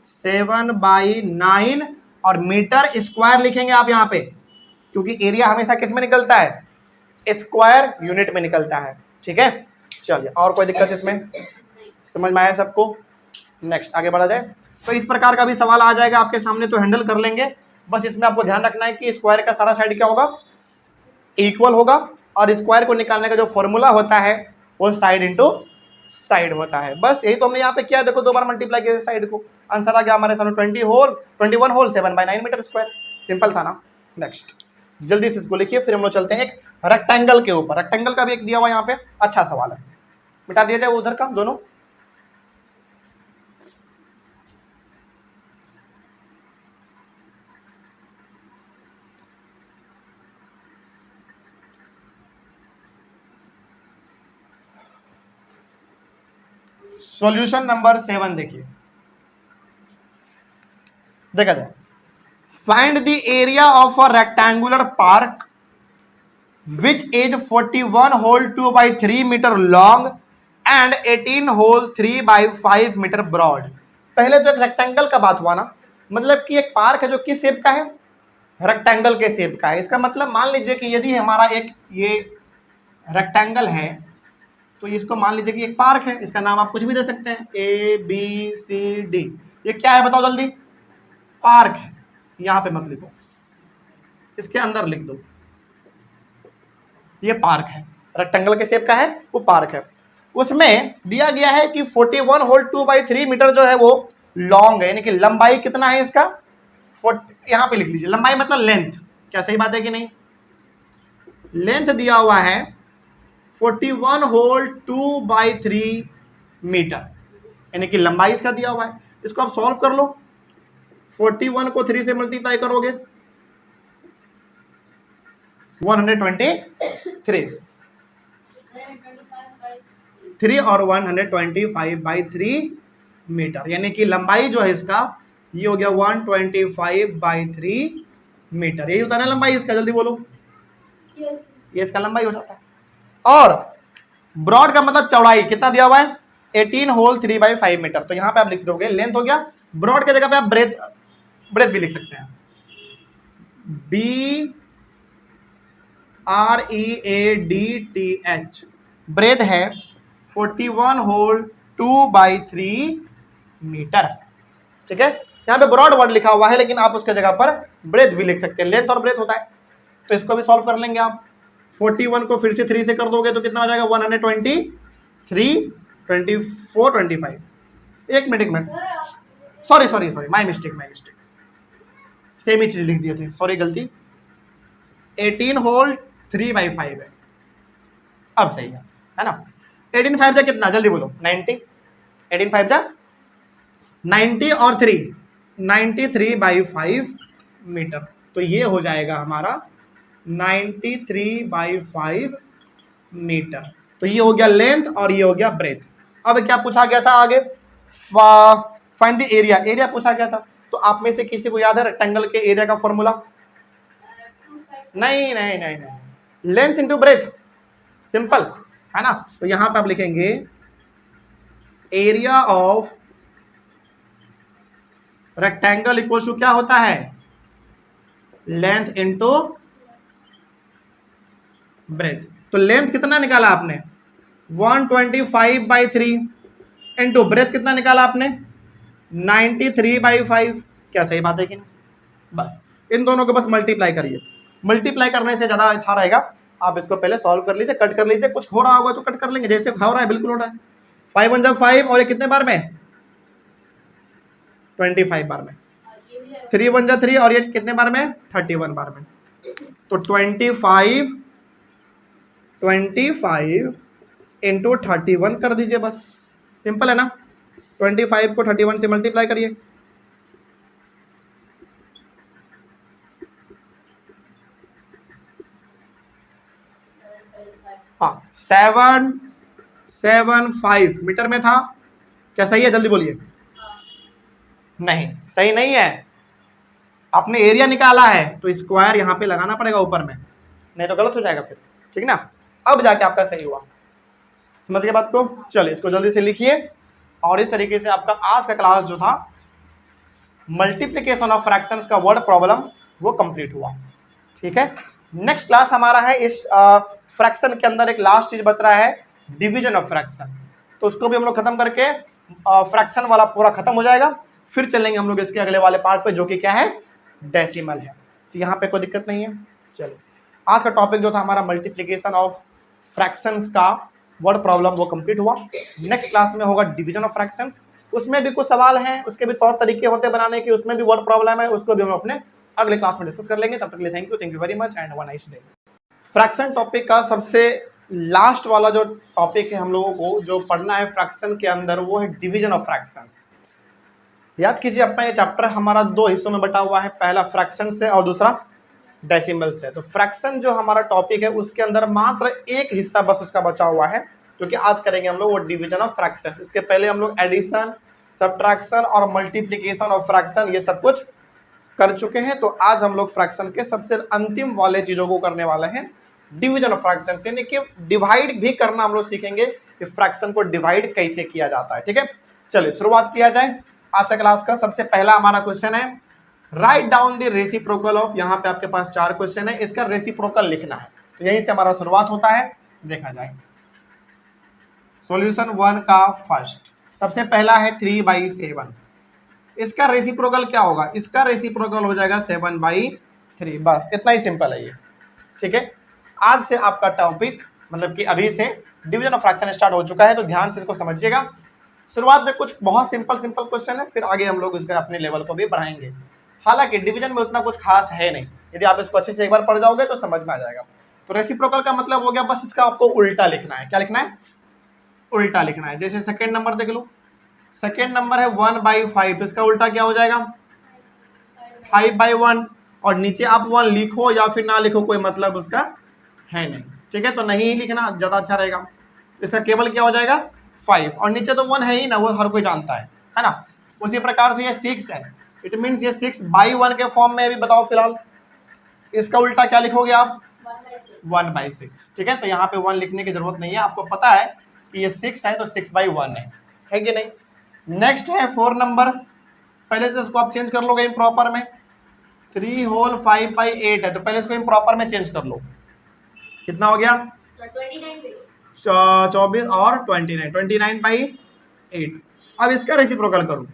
7/9, और मीटर स्क्वायर लिखेंगे आप यहाँ पे, क्योंकि एरिया हमेशा किस में निकलता है, स्क्वायर यूनिट में निकलता है। ठीक है, चलिए और कोई दिक्कत इसमें, समझ में आया सबको? नेक्स्ट आगे बढ़ा जाए। तो इस प्रकार का भी सवाल आ जाएगा आपके सामने, तो हैंडल कर लेंगे। बस इसमें आपको ध्यान रखना है कि स्क्वायर का सारा साइड क्या होगा, इक्वल होगा, और स्क्वायर को निकालने का जो फॉर्मूला होता है वो साइड इंटू साइड होता है। बस यही तो हमने यहाँ पे किया, देखो 2 बार मल्टीप्लाई किया साइड को, आंसर आ गया हमारे सामने 21 होल 7/9 मीटर स्क्वायर। सिंपल था ना। नेक्स्ट जल्दी से इसको लिखिए, फिर हम लोग चलते हैं एक रेक्टेंगल के ऊपर। रेक्टेंगल का भी एक दिया हुआ यहाँ पे अच्छा सवाल है, मिटा दिया जाए उधर का दोनों। सॉल्यूशन नंबर 7 देखिए, देखा जाए। Find the area of a rectangular park which is 41 whole 2/3 metre long and 18 whole 3/5 metre broad. पहले तो एक रेक्टेंगल का बात हुआ ना, मतलब कि एक पार्क है जो किस शेप का है, रेक्टेंगल के शेप का है। इसका मतलब मान लीजिए कि यदि हमारा एक ये रेक्टेंगल है, तो इसको मान लीजिए कि एक पार्क है, इसका नाम आप कुछ भी दे सकते हैं, ABCD। ये क्या है बताओ जल्दी, पार्क है। यहां पे मत लिखो, इसके अंदर लिख दो, ये पार्क है, रेक्टेंगल के शेप का है, वो पार्क है। उसमें दिया गया है कि 41 होल 2/3 मीटर जो है वो लॉन्ग है, यानी कि लंबाई कितना है इसका, यहां पे लिख लीजिए लंबाई मतलब लेंथ। क्या सही बात है कि नहीं? लेंथ दिया हुआ है 41 होल 2/3 मीटर, यानी कि लंबाई इसका दिया हुआ है। इसको आप सॉल्व कर लो, 41 को 3 से मल्टीप्लाई करोगे 123, 3 और 125/3 मीटर, यानी कि लंबाई जो है इसका ये हो गया 125/3 मीटर। यही होता है ना लंबाई इसका, जल्दी बोलो। ये इसका लंबाई हो जाता है। और ब्रॉड का मतलब चौड़ाई कितना दिया हुआ है, 18 होल 3/5 मीटर। तो यहां पे आप लिख दोगे लेंथ हो गया, ब्रॉड की जगह पे आप ब्रेथ भी लिख सकते हैं, BREADTH। ब्रेथ है 41 होल 2/3 मीटर। ठीक है, यहां पे ब्रॉड वर्ड लिखा हुआ है, लेकिन आप उसके जगह पर ब्रेथ भी लिख सकते हैं, लेंथ और ब्रेथ होता है। तो इसको भी सॉल्व कर लेंगे आप। 41 को फिर से 3 से कर दोगे तो कितना हो जाएगा, 123, 24, 25। एक मिनट, सॉरी माई मिस्टेक, सेम ही चीज लिख दिए थे, सॉरी गलती। 18 होल 3/5 है, अब सही है ना। 18 5 जा कितना, जल्दी बोलो, 90। 18 5 जा 90 और 3 93/5 मीटर। तो ये हो जाएगा हमारा 93/5 मीटर। तो ये हो गया लेंथ और ये हो गया ब्रेथ। अब क्या पूछा गया था आगे, फाइंड द एरिया। एरिया पूछा गया था, तो आप में से किसी को याद है रेक्टेंगल के एरिया का फॉर्मूला? नहीं, लेंथ इंटू ब्रेथ, सिंपल है ना। तो यहां पे आप लिखेंगे area of rectangle equal to क्या होता है, लेंथ इंटू ब्रेथ। तो लेंथ कितना निकाला आपने, 125/3, इंटू ब्रेथ कितना निकाला आपने, 93/5। क्या सही बात है कि नहीं? बस इन दोनों को बस मल्टीप्लाई करिए, मल्टीप्लाई करने से ज्यादा अच्छा रहेगा। आप इसको पहले सॉल्व कर लीजिए, कट कर लीजिए, कुछ हो रहा होगा तो कट कर लेंगे, जैसे हो रहा है बिल्कुल हो रहा है। 5 1 जा 5, और ये कितने बार में, 25 बार में। 3 1 जा 3, और ये कितने बार में, 31 बार में। तो 25 इंटू 31 कर दीजिए, बस सिंपल है ना। 25 को 31 से मल्टीप्लाई करिए, हाँ 7 75 मीटर में था। क्या सही है? जल्दी बोलिए। नहीं, सही नहीं है। आपने एरिया निकाला है तो स्क्वायर यहाँ पे लगाना पड़ेगा ऊपर में, नहीं तो गलत हो जाएगा फिर, ठीक ना। अब जाके आपका सही हुआ। समझ गए बात को? चलिए इसको जल्दी से लिखिए। और इस तरीके से आपका आज का क्लास जो था मल्टीप्लिकेशन ऑफ फ्रैक्शंस का वर्ड प्रॉब्लम वो कंप्लीट हुआ। ठीक है, नेक्स्ट क्लास हमारा है इस फ्रैक्शन के अंदर एक लास्ट चीज बच रहा है, डिवीजन ऑफ फ्रैक्शन। तो उसको भी हम लोग खत्म करके फ्रैक्शन वाला पूरा खत्म हो जाएगा। फिर चलेंगे हम लोग इसके अगले वाले पार्ट पे जो कि क्या है, डेसिमल है। तो यहाँ पे कोई दिक्कत नहीं है। चलो, आज का टॉपिक जो था हमारा मल्टीप्लिकेशन ऑफ फ्रैक्शंस का वर्ड प्रॉब्लम वो कंप्लीट हुआ। नेक्स्ट क्लास में होगा डिवीजन ऑफ फ्रैक्शंस। उसमें भी कुछ सवाल हैं, उसके भी तौर तरीके होते हैं बनाने के, उसमें भी वर्ड प्रॉब्लम है, उसको भी हम अपने अगले क्लास में डिस्कस कर लेंगे। तब तक के लिए thank you very much and have a nice day. Fraction topic का सबसे लास्ट वाला जो टॉपिक है हम लोगों को जो पढ़ना है फ्रैक्शन के अंदर, वो है डिवीजन ऑफ फ्रैक्शंस। याद कीजिए अपना ये चैप्टर हमारा दो हिस्सों में बटा हुआ है, पहला फ्रैक्शन से और दूसरा डेसिमल से। तो फ्रैक्शन जो हमारा टॉपिक है उसके अंदर मात्र एक हिस्सा बस उसका बचा हुआ है, जो कि आज करेंगे हम लोग, वो डिवीजन ऑफ फ्रैक्शन। इसके पहले हम लोग एडिशन, सब्ट्रैक्शन और मल्टीप्लिकेशन ऑफ फ्रैक्शन ये सब कुछ कर चुके हैं। तो आज हम लोग फ्रैक्शन के सबसे अंतिम वाले चीजों को करने वाले हैं, डिवीजन ऑफ फ्रैक्शन, यानी कि डिवाइड भी करना हम लोग सीखेंगे कि फ्रैक्शन को डिवाइड कैसे किया जाता है। ठीक है, चलिए शुरुआत किया जाए आज का क्लास का। सबसे पहला हमारा क्वेश्चन है, write down the reciprocal of. यहाँ पे आपके पास 4 क्वेश्चन है, इसका रेसिप्रोकल लिखना है। तो यहीं से हमारा शुरुआत होता है, देखा जाए। सॉल्यूशन 1 का फर्स्ट, सबसे पहला है 3/7। इसका रेसिप्रोकल क्या होगा? इसका रेसिप्रोकल हो जाएगा 7/3। बस इतना ही सिंपल है ये। ठीक है, आज से आपका टॉपिक मतलब कि अभी से डिवीजन ऑफ फ्रैक्शन स्टार्ट हो चुका है, तो ध्यान से इसको समझिएगा। शुरुआत में कुछ बहुत सिंपल क्वेश्चन है, फिर आगे हम लोग इसका अपने लेवल को भी बढ़ाएंगे। हालांकि डिवीजन में उतना कुछ खास है नहीं, यदि आप इसको अच्छे से एक बार पढ़ जाओगे तो समझ में आ जाएगा। तो रेसिप्रोकल का मतलब हो गया बस इसका आपको उल्टा लिखना है। क्या लिखना है? उल्टा लिखना है। जैसे सेकेंड नंबर देख लो, सेकेंड नंबर है 1/5, इसका उल्टा क्या हो जाएगा? 5/1। और नीचे आप 1 लिखो या फिर ना लिखो कोई मतलब उसका है नहीं। ठीक है, तो नहीं ही लिखना ज्यादा अच्छा रहेगा। इसका केवल क्या हो जाएगा? 5, और नीचे तो 1 है ही ना, वो हर कोई जानता है ना। उसी प्रकार से ये 6 है, इट मीन्स ये 6/1 के फॉर्म में। अभी बताओ फिलहाल इसका उल्टा क्या लिखोगे आप? 1/6। ठीक है, तो यहाँ पे 1 लिखने की जरूरत नहीं है, आपको पता है कि ये 6 है तो 6/1 है कि नहीं। नेक्स्ट है 4 नंबर, पहले तो इसको आप चेंज कर लोगे इम्प्रॉपर में। 3 होल 5/8 है, तो पहले इसको इम्प्रॉपर में चेंज कर लो। कितना हो गया? 24 और 29/8। अब इसका रेसिप्रोकल करो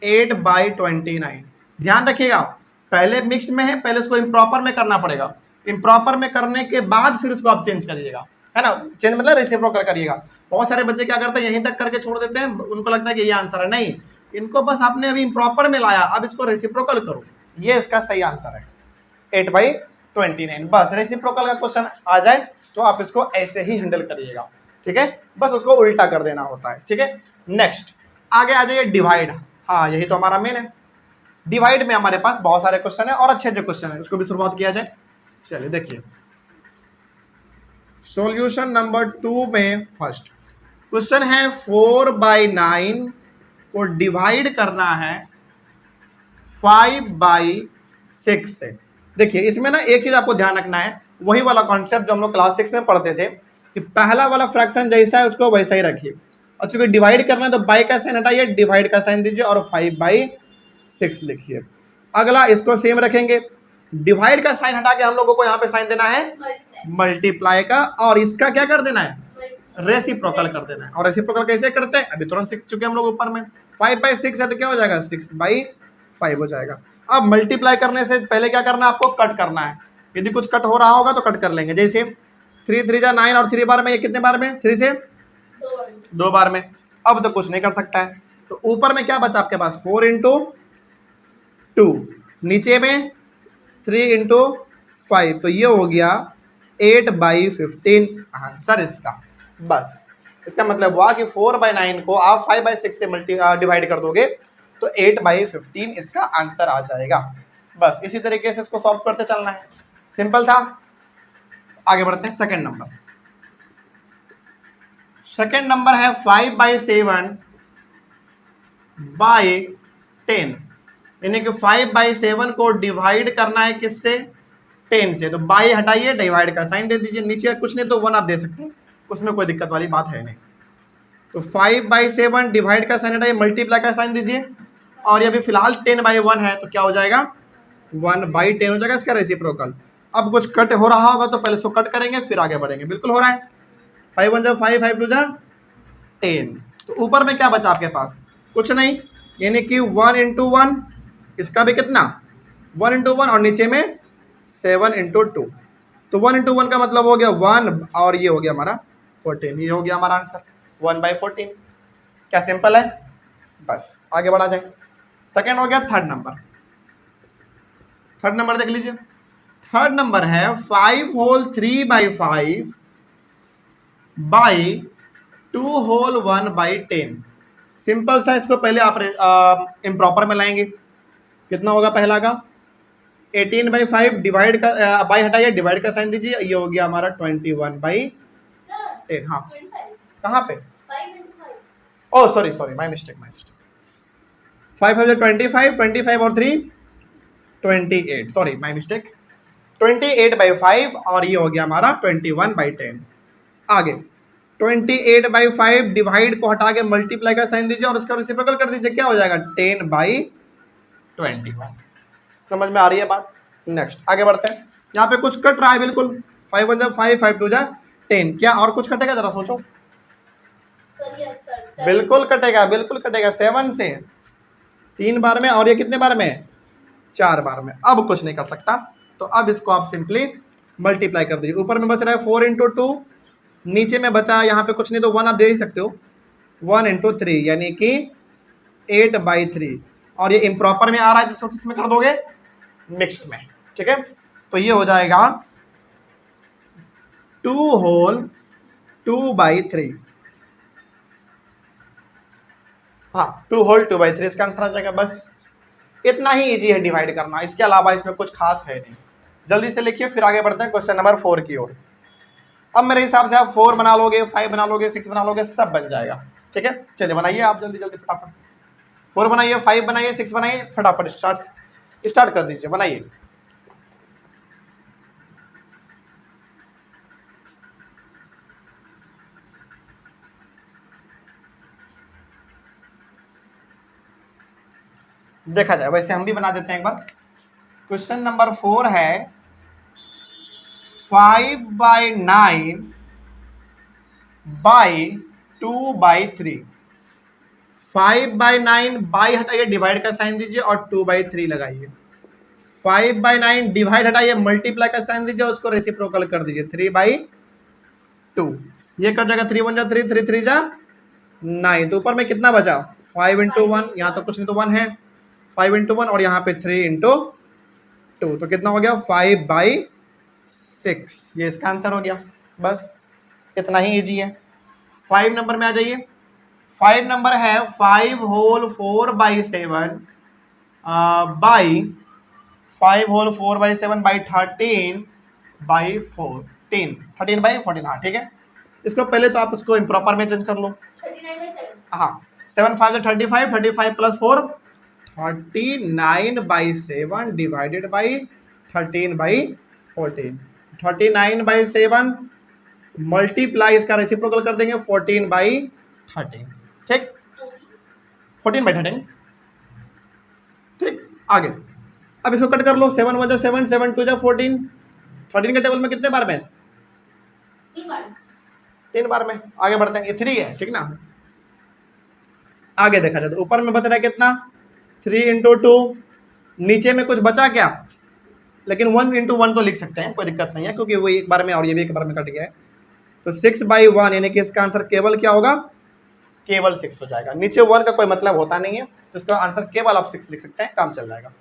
8/29। ध्यान रखिएगा पहले मिक्स्ड में है, पहले इसको इम्प्रॉपर में करना पड़ेगा। इम्प्रॉपर में करने के बाद फिर उसको आप चेंज करिएगा, है ना। चेंज मतलब रेसिप्रोकल करिएगा। बहुत सारे बच्चे क्या करते हैं, यहीं तक करके छोड़ देते हैं, उनको लगता है कि ये आंसर है। नहीं, इनको बस आपने अभी इम्प्रॉपर में लाया, अब इसको रेसिप्रोकल करो, ये इसका सही आंसर है 8/29। बस रेसिप्रोकल का क्वेश्चन आ जाए तो आप इसको ऐसे ही हैंडल करिएगा। ठीक है, बस उसको उल्टा कर देना होता है। ठीक है, नेक्स्ट आगे आ जाइए डिवाइड। हाँ, यही तो हमारा मेन है। डिवाइड में हमारे पास बहुत सारे क्वेश्चन है और अच्छे अच्छे क्वेश्चन है, उसको भी शुरुआत किया जाए। चलिए देखिए, सॉल्यूशन नंबर 2 में फर्स्ट क्वेश्चन है 4/9 को डिवाइड करना है 5/6 से। देखिए इसमें ना एक चीज आपको ध्यान रखना है, वही वाला कॉन्सेप्ट जो हम लोग क्लास 6 में पढ़ते थे कि पहला वाला फ्रैक्शन जैसा है उसको वैसा ही रखिए, और चूंकि डिवाइड करना है तो बाई का साइन हटाइए, डिवाइड का साइन दीजिए और 5/6 लिखिए। अगला इसको सेम रखेंगे, डिवाइड का साइन हटा के हम लोगों को यहाँ पे साइन देना है मल्टीप्लाई का, और इसका क्या कर देना है? रेसिप्रोकल कर देना है। और रेसिप्रोकल कैसे करते हैं अभी तुरंत सीख चुके हम लोग ऊपर में। 5/6 है तो क्या हो जाएगा? 6/5 हो जाएगा। अब मल्टीप्लाई करने से पहले क्या करना है? आपको कट करना है। यदि कुछ कट हो रहा होगा तो कट कर लेंगे। जैसे 3 3 जा 9 और 3 बार में, ये कितने बार में? 3 से 2 बार में। अब तो कुछ नहीं कर सकता है, तो ऊपर में क्या बचा आपके पास? 4 × 2, नीचे में 3 × 5, तो ये हो गया 8/15 आंसर इसका। बस इसका मतलब हुआ कि 4/9 को आप 5/6 से डिवाइड कर दोगे तो 8/15 इसका आंसर आ जाएगा। बस इसी तरीके से इसको सॉल्व करते चलना है, सिंपल था। आगे बढ़ते हैं सेकंड नंबर। सेकेंड नंबर है 5/7/10, यानी कि 5/7 को डिवाइड करना है किससे, 10 से। तो बाई हटाइए, डिवाइड का साइन दे दीजिए, नीचे कुछ नहीं तो 1 आप दे सकते हैं, उसमें कोई दिक्कत वाली बात है नहीं। तो 5/7 डिवाइड का साइन हटाइए, मल्टीप्लाई का साइन दीजिए, और ये अभी फिलहाल 10/1 है, तो क्या हो जाएगा 1/10 हो जाएगा इसका रेसिप्रोकल। अब कुछ कट हो रहा होगा तो पहले इसको कट करेंगे फिर आगे बढ़ेंगे। बिल्कुल हो रहा है, 5 1 5, 5 2 10। तो ऊपर में क्या बचा आपके पास, कुछ नहीं, यानी कि 1 × 1, इसका भी कितना 1 × 1, और नीचे में 7 × 2। तो 1 × 1 का मतलब हो गया 1, और ये हो गया हमारा 14, ये हो गया हमारा आंसर 1/14। क्या सिंपल है, बस आगे बढ़ा जाए। सेकेंड हो गया थर्ड नंबर। थर्ड नंबर देख लीजिए, थर्ड नंबर है 5 होल 3/5/2 होल 1/10। सिंपल सा, इसको पहले आप इम्प्रॉपर में लाएंगे। कितना होगा पहला का 18/5, डिवाइड का बाई हटाइए, डिवाइड का साइन दीजिए, ये हो गया हमारा 21/10। हाँ कहाँ पे, ओ सॉरी माय मिस्टेक 5 5 25, 25 और 3 28, सॉरी माय मिस्टेक, 28/5, और ये हो गया हमारा 21/10। आगे 28/5 डिवाइड को हटा के मल्टीप्लाई का साइन दीजिए और इसका रेसिप्रोकल कर दीजिए, क्या हो जाएगा 10/21। समझ में आ रही है बात। नेक्स्ट आगे बढ़ते हैं, यहाँ पे कुछ कट रहा है बिल्कुल, 5 1 5, 5 2 10, क्या और कुछ कटेगा जरा सोचो। बिल्कुल कटेगा, बिल्कुल कटेगा, 7 से 3 बार में, और ये कितने बार में 4 बार में। अब कुछ नहीं कर सकता, तो अब इसको आप सिंपली मल्टीप्लाई कर दीजिए। ऊपर में बच रहा है 4 × 2, नीचे में बचा यहाँ पे कुछ नहीं तो 1 आप दे ही सकते हो, 1 × 3 यानी कि 8/3, और ये इम्प्रॉपर में आ रहा है जिसको किसमें कर दोगे, मिक्स्ड में, ठीक है। तो ये हो जाएगा 2 होल 2/3, हाँ 2 होल 2/3 इसका आंसर आ जाएगा। बस इतना ही इजी है डिवाइड करना, इसके अलावा इसमें कुछ खास है नहीं। जल्दी से लिखिए, फिर आगे बढ़ते हैं क्वेश्चन नंबर 4 की ओर। अब मेरे हिसाब से आप 4 बना लोगे, 5 बना लोगे, 6 बना लोगे, सब बन जाएगा, ठीक है। चलिए बनाइए आप जल्दी जल्दी फटाफट, 4 बनाइए, 5 बनाइए, 6 बनाइए, फटाफट स्टार्ट कर दीजिए, बनाइए। देखा जाए, वैसे हम भी बना देते हैं एक बार। क्वेश्चन नंबर 4 है 5/9/2/3। 5/9 बाई हटाइए, डिवाइड का साइन दीजिए और 2/3 लगाइए। 5/9 डिवाइड हटाइए, मल्टीप्लाई का साइन दीजिए, उसको रेसिप्रोकल कर दीजिए 3/2। ये कर जाएगा 3 1 3, 3 3 9। तो ऊपर में कितना बचा 5 × 1, यहाँ तो कुछ नहीं तो 1 है, 5 × 1, और यहाँ पे 3 × 2, तो कितना हो गया 5/6। ये इसका आंसर हो गया। बस इतना ही इजी है। 5 नंबर में आ जाइए। 5 नंबर है 5 होल 4/7 5 होल 4/7/13/4, 13/14, हाँ ठीक है। इसको पहले तो आप उसको इम्प्रॉपर में चेंज कर लो। हाँ 7 5 35, 35 + 4 39/7 डिवाइडेड बाई 13/14, 39/7 मल्टीप्लाई इसका रेसिप्रोकल कर देंगे 14/13, ठीक 14/13, ठीक। आगे अब इसको कट कर लो, 7 1 7, 7 2 14, 13 के टेबल में कितने बार में 3 बार में। आगे बढ़ते हैं, ये 3 है, ठीक ना। आगे देखा जाए तो ऊपर में बच रहा है कितना 3 × 2, नीचे में कुछ बचा क्या, लेकिन 1 × 1 तो लिख सकते हैं, कोई दिक्कत नहीं है, क्योंकि वो एक बार में और ये भी एक बार में कट गया है। तो 6/1 यानी कि इसका आंसर केवल क्या होगा, केवल 6 हो जाएगा। नीचे 1 का कोई मतलब होता नहीं है, तो इसका आंसर केवल आप 6 लिख सकते हैं, काम चल जाएगा।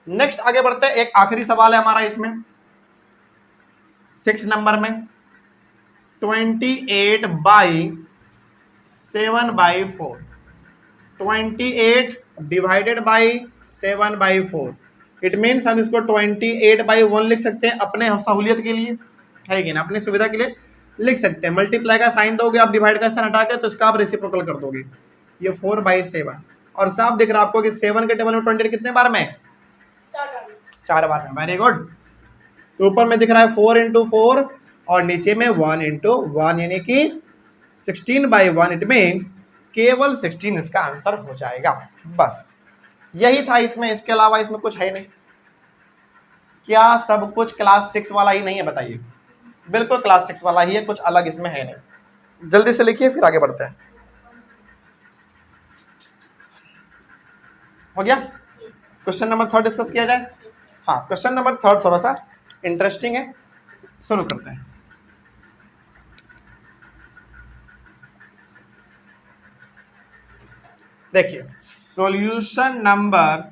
नेक्स्ट आगे बढ़ते हैं, एक आखिरी सवाल है हमारा इसमें 6 नंबर में 28/7/4, 28 डिवाइडेड बाई 7/4। इट मीन्स हम इसको 28/1 लिख सकते हैं अपने सहूलियत के लिए, है कि ना, अपनी सुविधा के लिए लिख सकते हैं। मल्टीप्लाई का साइन दोगे आप, डिवाइड का साइन हटा के, तो इसका आप रेसिप्रोकल कर दोगे। ये 4/7 और साफ दिख रहा है आपको कि 7 के टेबल में 28 कितने बार में? 4 बार में। Very good. तो ऊपर में दिख रहा है 4 × 4 और नीचे में 1 × 1 यानी कि 16/1। इट मीन्स केवल 16 इसका आंसर हो जाएगा। बस यही था इसमें, इसके अलावा इसमें कुछ है नहीं। क्या सब कुछ क्लास 6 वाला ही नहीं है? बताइए। बिल्कुल क्लास 6 वाला ही है, कुछ अलग इसमें है नहीं। जल्दी से लिखिए फिर आगे बढ़ते हैं। हो गया? क्वेश्चन नंबर 3 डिस्कस किया जाए। हाँ, क्वेश्चन नंबर 3 थोड़ा सा इंटरेस्टिंग है, शुरू करते हैं। देखिए सॉल्यूशन नंबर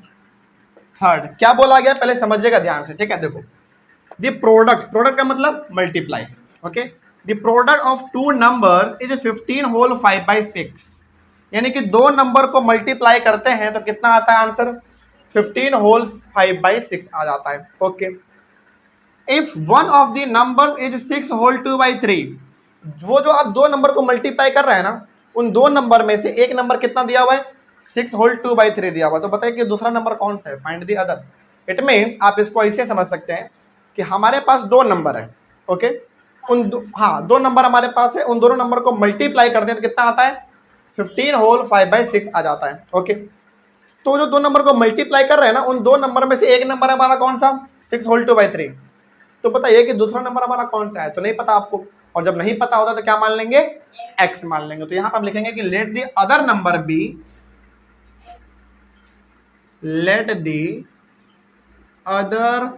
3 क्या बोला गया पहले समझिएगा ध्यान से, ठीक है। देखो द प्रोडक्ट का मतलब multiply, okay. The product of 2 numbers is 15 whole 5/6, यानी कि 2 नंबर को मल्टीप्लाई करते हैं तो कितना आता है आंसर? 15 होल 5/6 आ जाता है, okay. If one of the numbers is 6 whole 2/3, वो जो आप 2 नंबर को मल्टीप्लाई कर रहे हैं ना, उन 2 नंबर में से एक नंबर कितना दिया हुआ है? 6 होल 2/3 दिया हुआ। तो बताइए कि दूसरा नंबर कौन सा है? Find the other. It means आप इसको ऐसे समझ सकते हैं कि हमारे पास 2 नंबर है, ओके। उन 2 नंबर हमारे पास है, उन दोनों नंबर को मल्टीप्लाई करते हैं तो कितना आता है? 15 होल 5/6 आ जाता है, ओके। तो जो 2 नंबर को मल्टीप्लाई कर रहे हैं ना, उन 2 नंबर में से एक नंबर है हमारा कौन सा? 6 होल 2/3। तो बताइए कि दूसरा नंबर हमारा कौन सा है? तो नहीं पता आपको, और जब नहीं पता होता तो क्या मान लेंगे? x मान लेंगे। तो यहां पर हम लिखेंगे कि let the other number be, let the other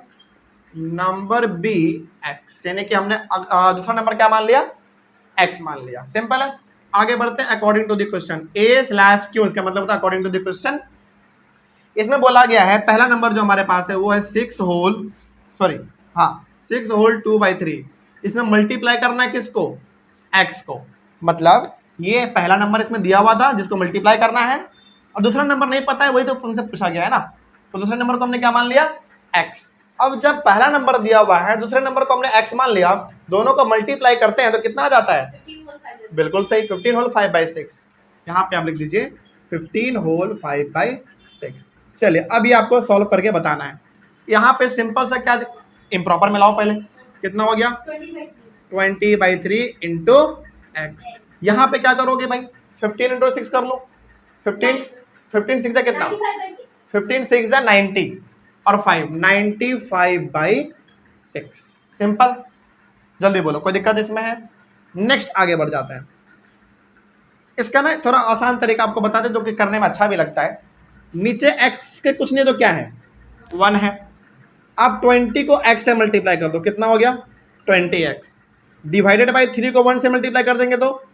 number be x, यानी कि हमने दूसरा नंबर क्या मान लिया? x मान लिया। सिंपल है। आगे बढ़ते हैं। According to the question a/q, इसका मतलब होता है अकॉर्डिंग टू द क्वेश्चन। इसमें बोला गया है पहला नंबर जो हमारे पास है वो है 6 होल 2/3। इसमें मल्टीप्लाई करना है किसको? x को। मतलब ये पहला नंबर इसमें दिया हुआ था जिसको मल्टीप्लाई करना है, और दूसरा नंबर नहीं पता है, वही तो तुमसे पूछा गया है ना। तो दूसरे नंबर को हमने क्या मान लिया? x। अब जब पहला नंबर दिया हुआ है, दूसरे नंबर को हमने x मान लिया, दोनों को मल्टीप्लाई करते हैं तो कितना आ जाता है? बिल्कुल सही, 15 होल 5/6। यहाँ पे आप लिख दीजिए 15 होल 5/6। चलिए अब ये आपको सॉल्व करके बताना है। यहाँ पे सिंपल सा क्या इम्प्रॉपर में लाओ पहले। कितना हो गया? 20/3 इंटू एक्स। यहाँ पे क्या करोगे भाई? 15 इंटू 6 कर लो। 15 6 कितना? 15 6 90 और 5 95/6। सिंपल। जल्दी बोलो, कोई दिक्कत इसमें है? नेक्स्ट आगे बढ़ जाता है। इसका ना थोड़ा आसान तरीका आपको बता दें जो कि करने में अच्छा भी लगता है। नीचे x के कुछ नहीं तो क्या है? 1 है। अब 20 को x से मल्टीप्लाई कर दो, कितना हो गया? 20x। डिवाइडेड बाई 3 को 1 से मल्टीप्लाई कर देंगे तो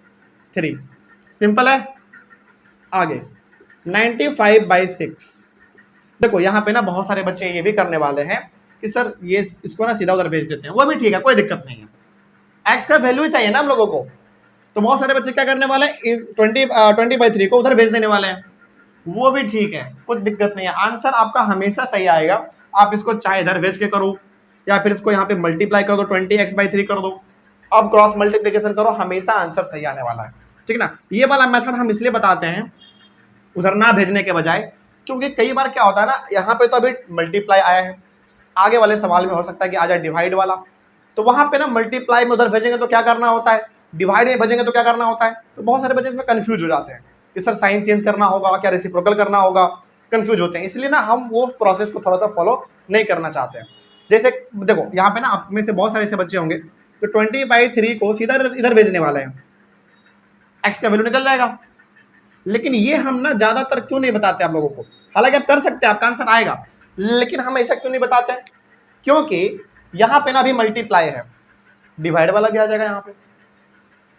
3। सिंपल है। आगे 95/6। देखो यहाँ पे ना बहुत सारे बच्चे ये भी करने वाले हैं कि सर ये इसको ना सीधा उधर भेज देते हैं, वो भी ठीक है, कोई दिक्कत नहीं है। x का वैल्यू ही चाहिए ना हम लोगों को। तो बहुत सारे बच्चे क्या करने वाले हैं? 20/3 को उधर भेज देने वाले हैं, वो भी ठीक है, कुछ दिक्कत नहीं है। आंसर आपका हमेशा सही आएगा। आप इसको चाहे इधर भेज के करो या फिर इसको यहाँ पे मल्टीप्लाई कर दो, 20x/3 कर दो, अब क्रॉस मल्टीप्लिकेशन करो, हमेशा आंसर सही आने वाला है, ठीक ना। ये वाला मेथड हम इसलिए बताते हैं उधर ना भेजने के बजाय, क्योंकि कई बार क्या होता है ना, यहाँ पे तो अभी मल्टीप्लाई आया है, आगे वाले सवाल में हो सकता है कि आ जाए डिवाइड वाला, तो वहाँ पे ना मल्टीप्लाई में उधर भेजेंगे तो क्या करना होता है, डिवाइड में भेजेंगे तो क्या करना होता है। तो बहुत सारे बच्चे इसमें कंफ्यूज हो जाते हैं कि सर साइन चेंज करना होगा, क्या रेसिप्रोकल करना होगा, कंफ्यूज होते हैं। इसलिए ना हम वो प्रोसेस को थोड़ा सा फॉलो नहीं करना चाहते हैं। जैसे देखो यहाँ पे ना आप में से बहुत सारे ऐसे बच्चे होंगे तो 20/3 को सीधा इधर भेजने वाले हैं, एक्स का वैल्यू निकल जाएगा। लेकिन ये हम ना ज्यादातर क्यों नहीं बताते आप लोगों को? हालांकि आप कर सकते हैं, आपका आंसर आएगा, लेकिन हम ऐसा क्यों नहीं बताते? क्योंकि यहाँ पे ना अभी मल्टीप्लाई है, डिवाइड वाला भी आ जाएगा यहाँ पे।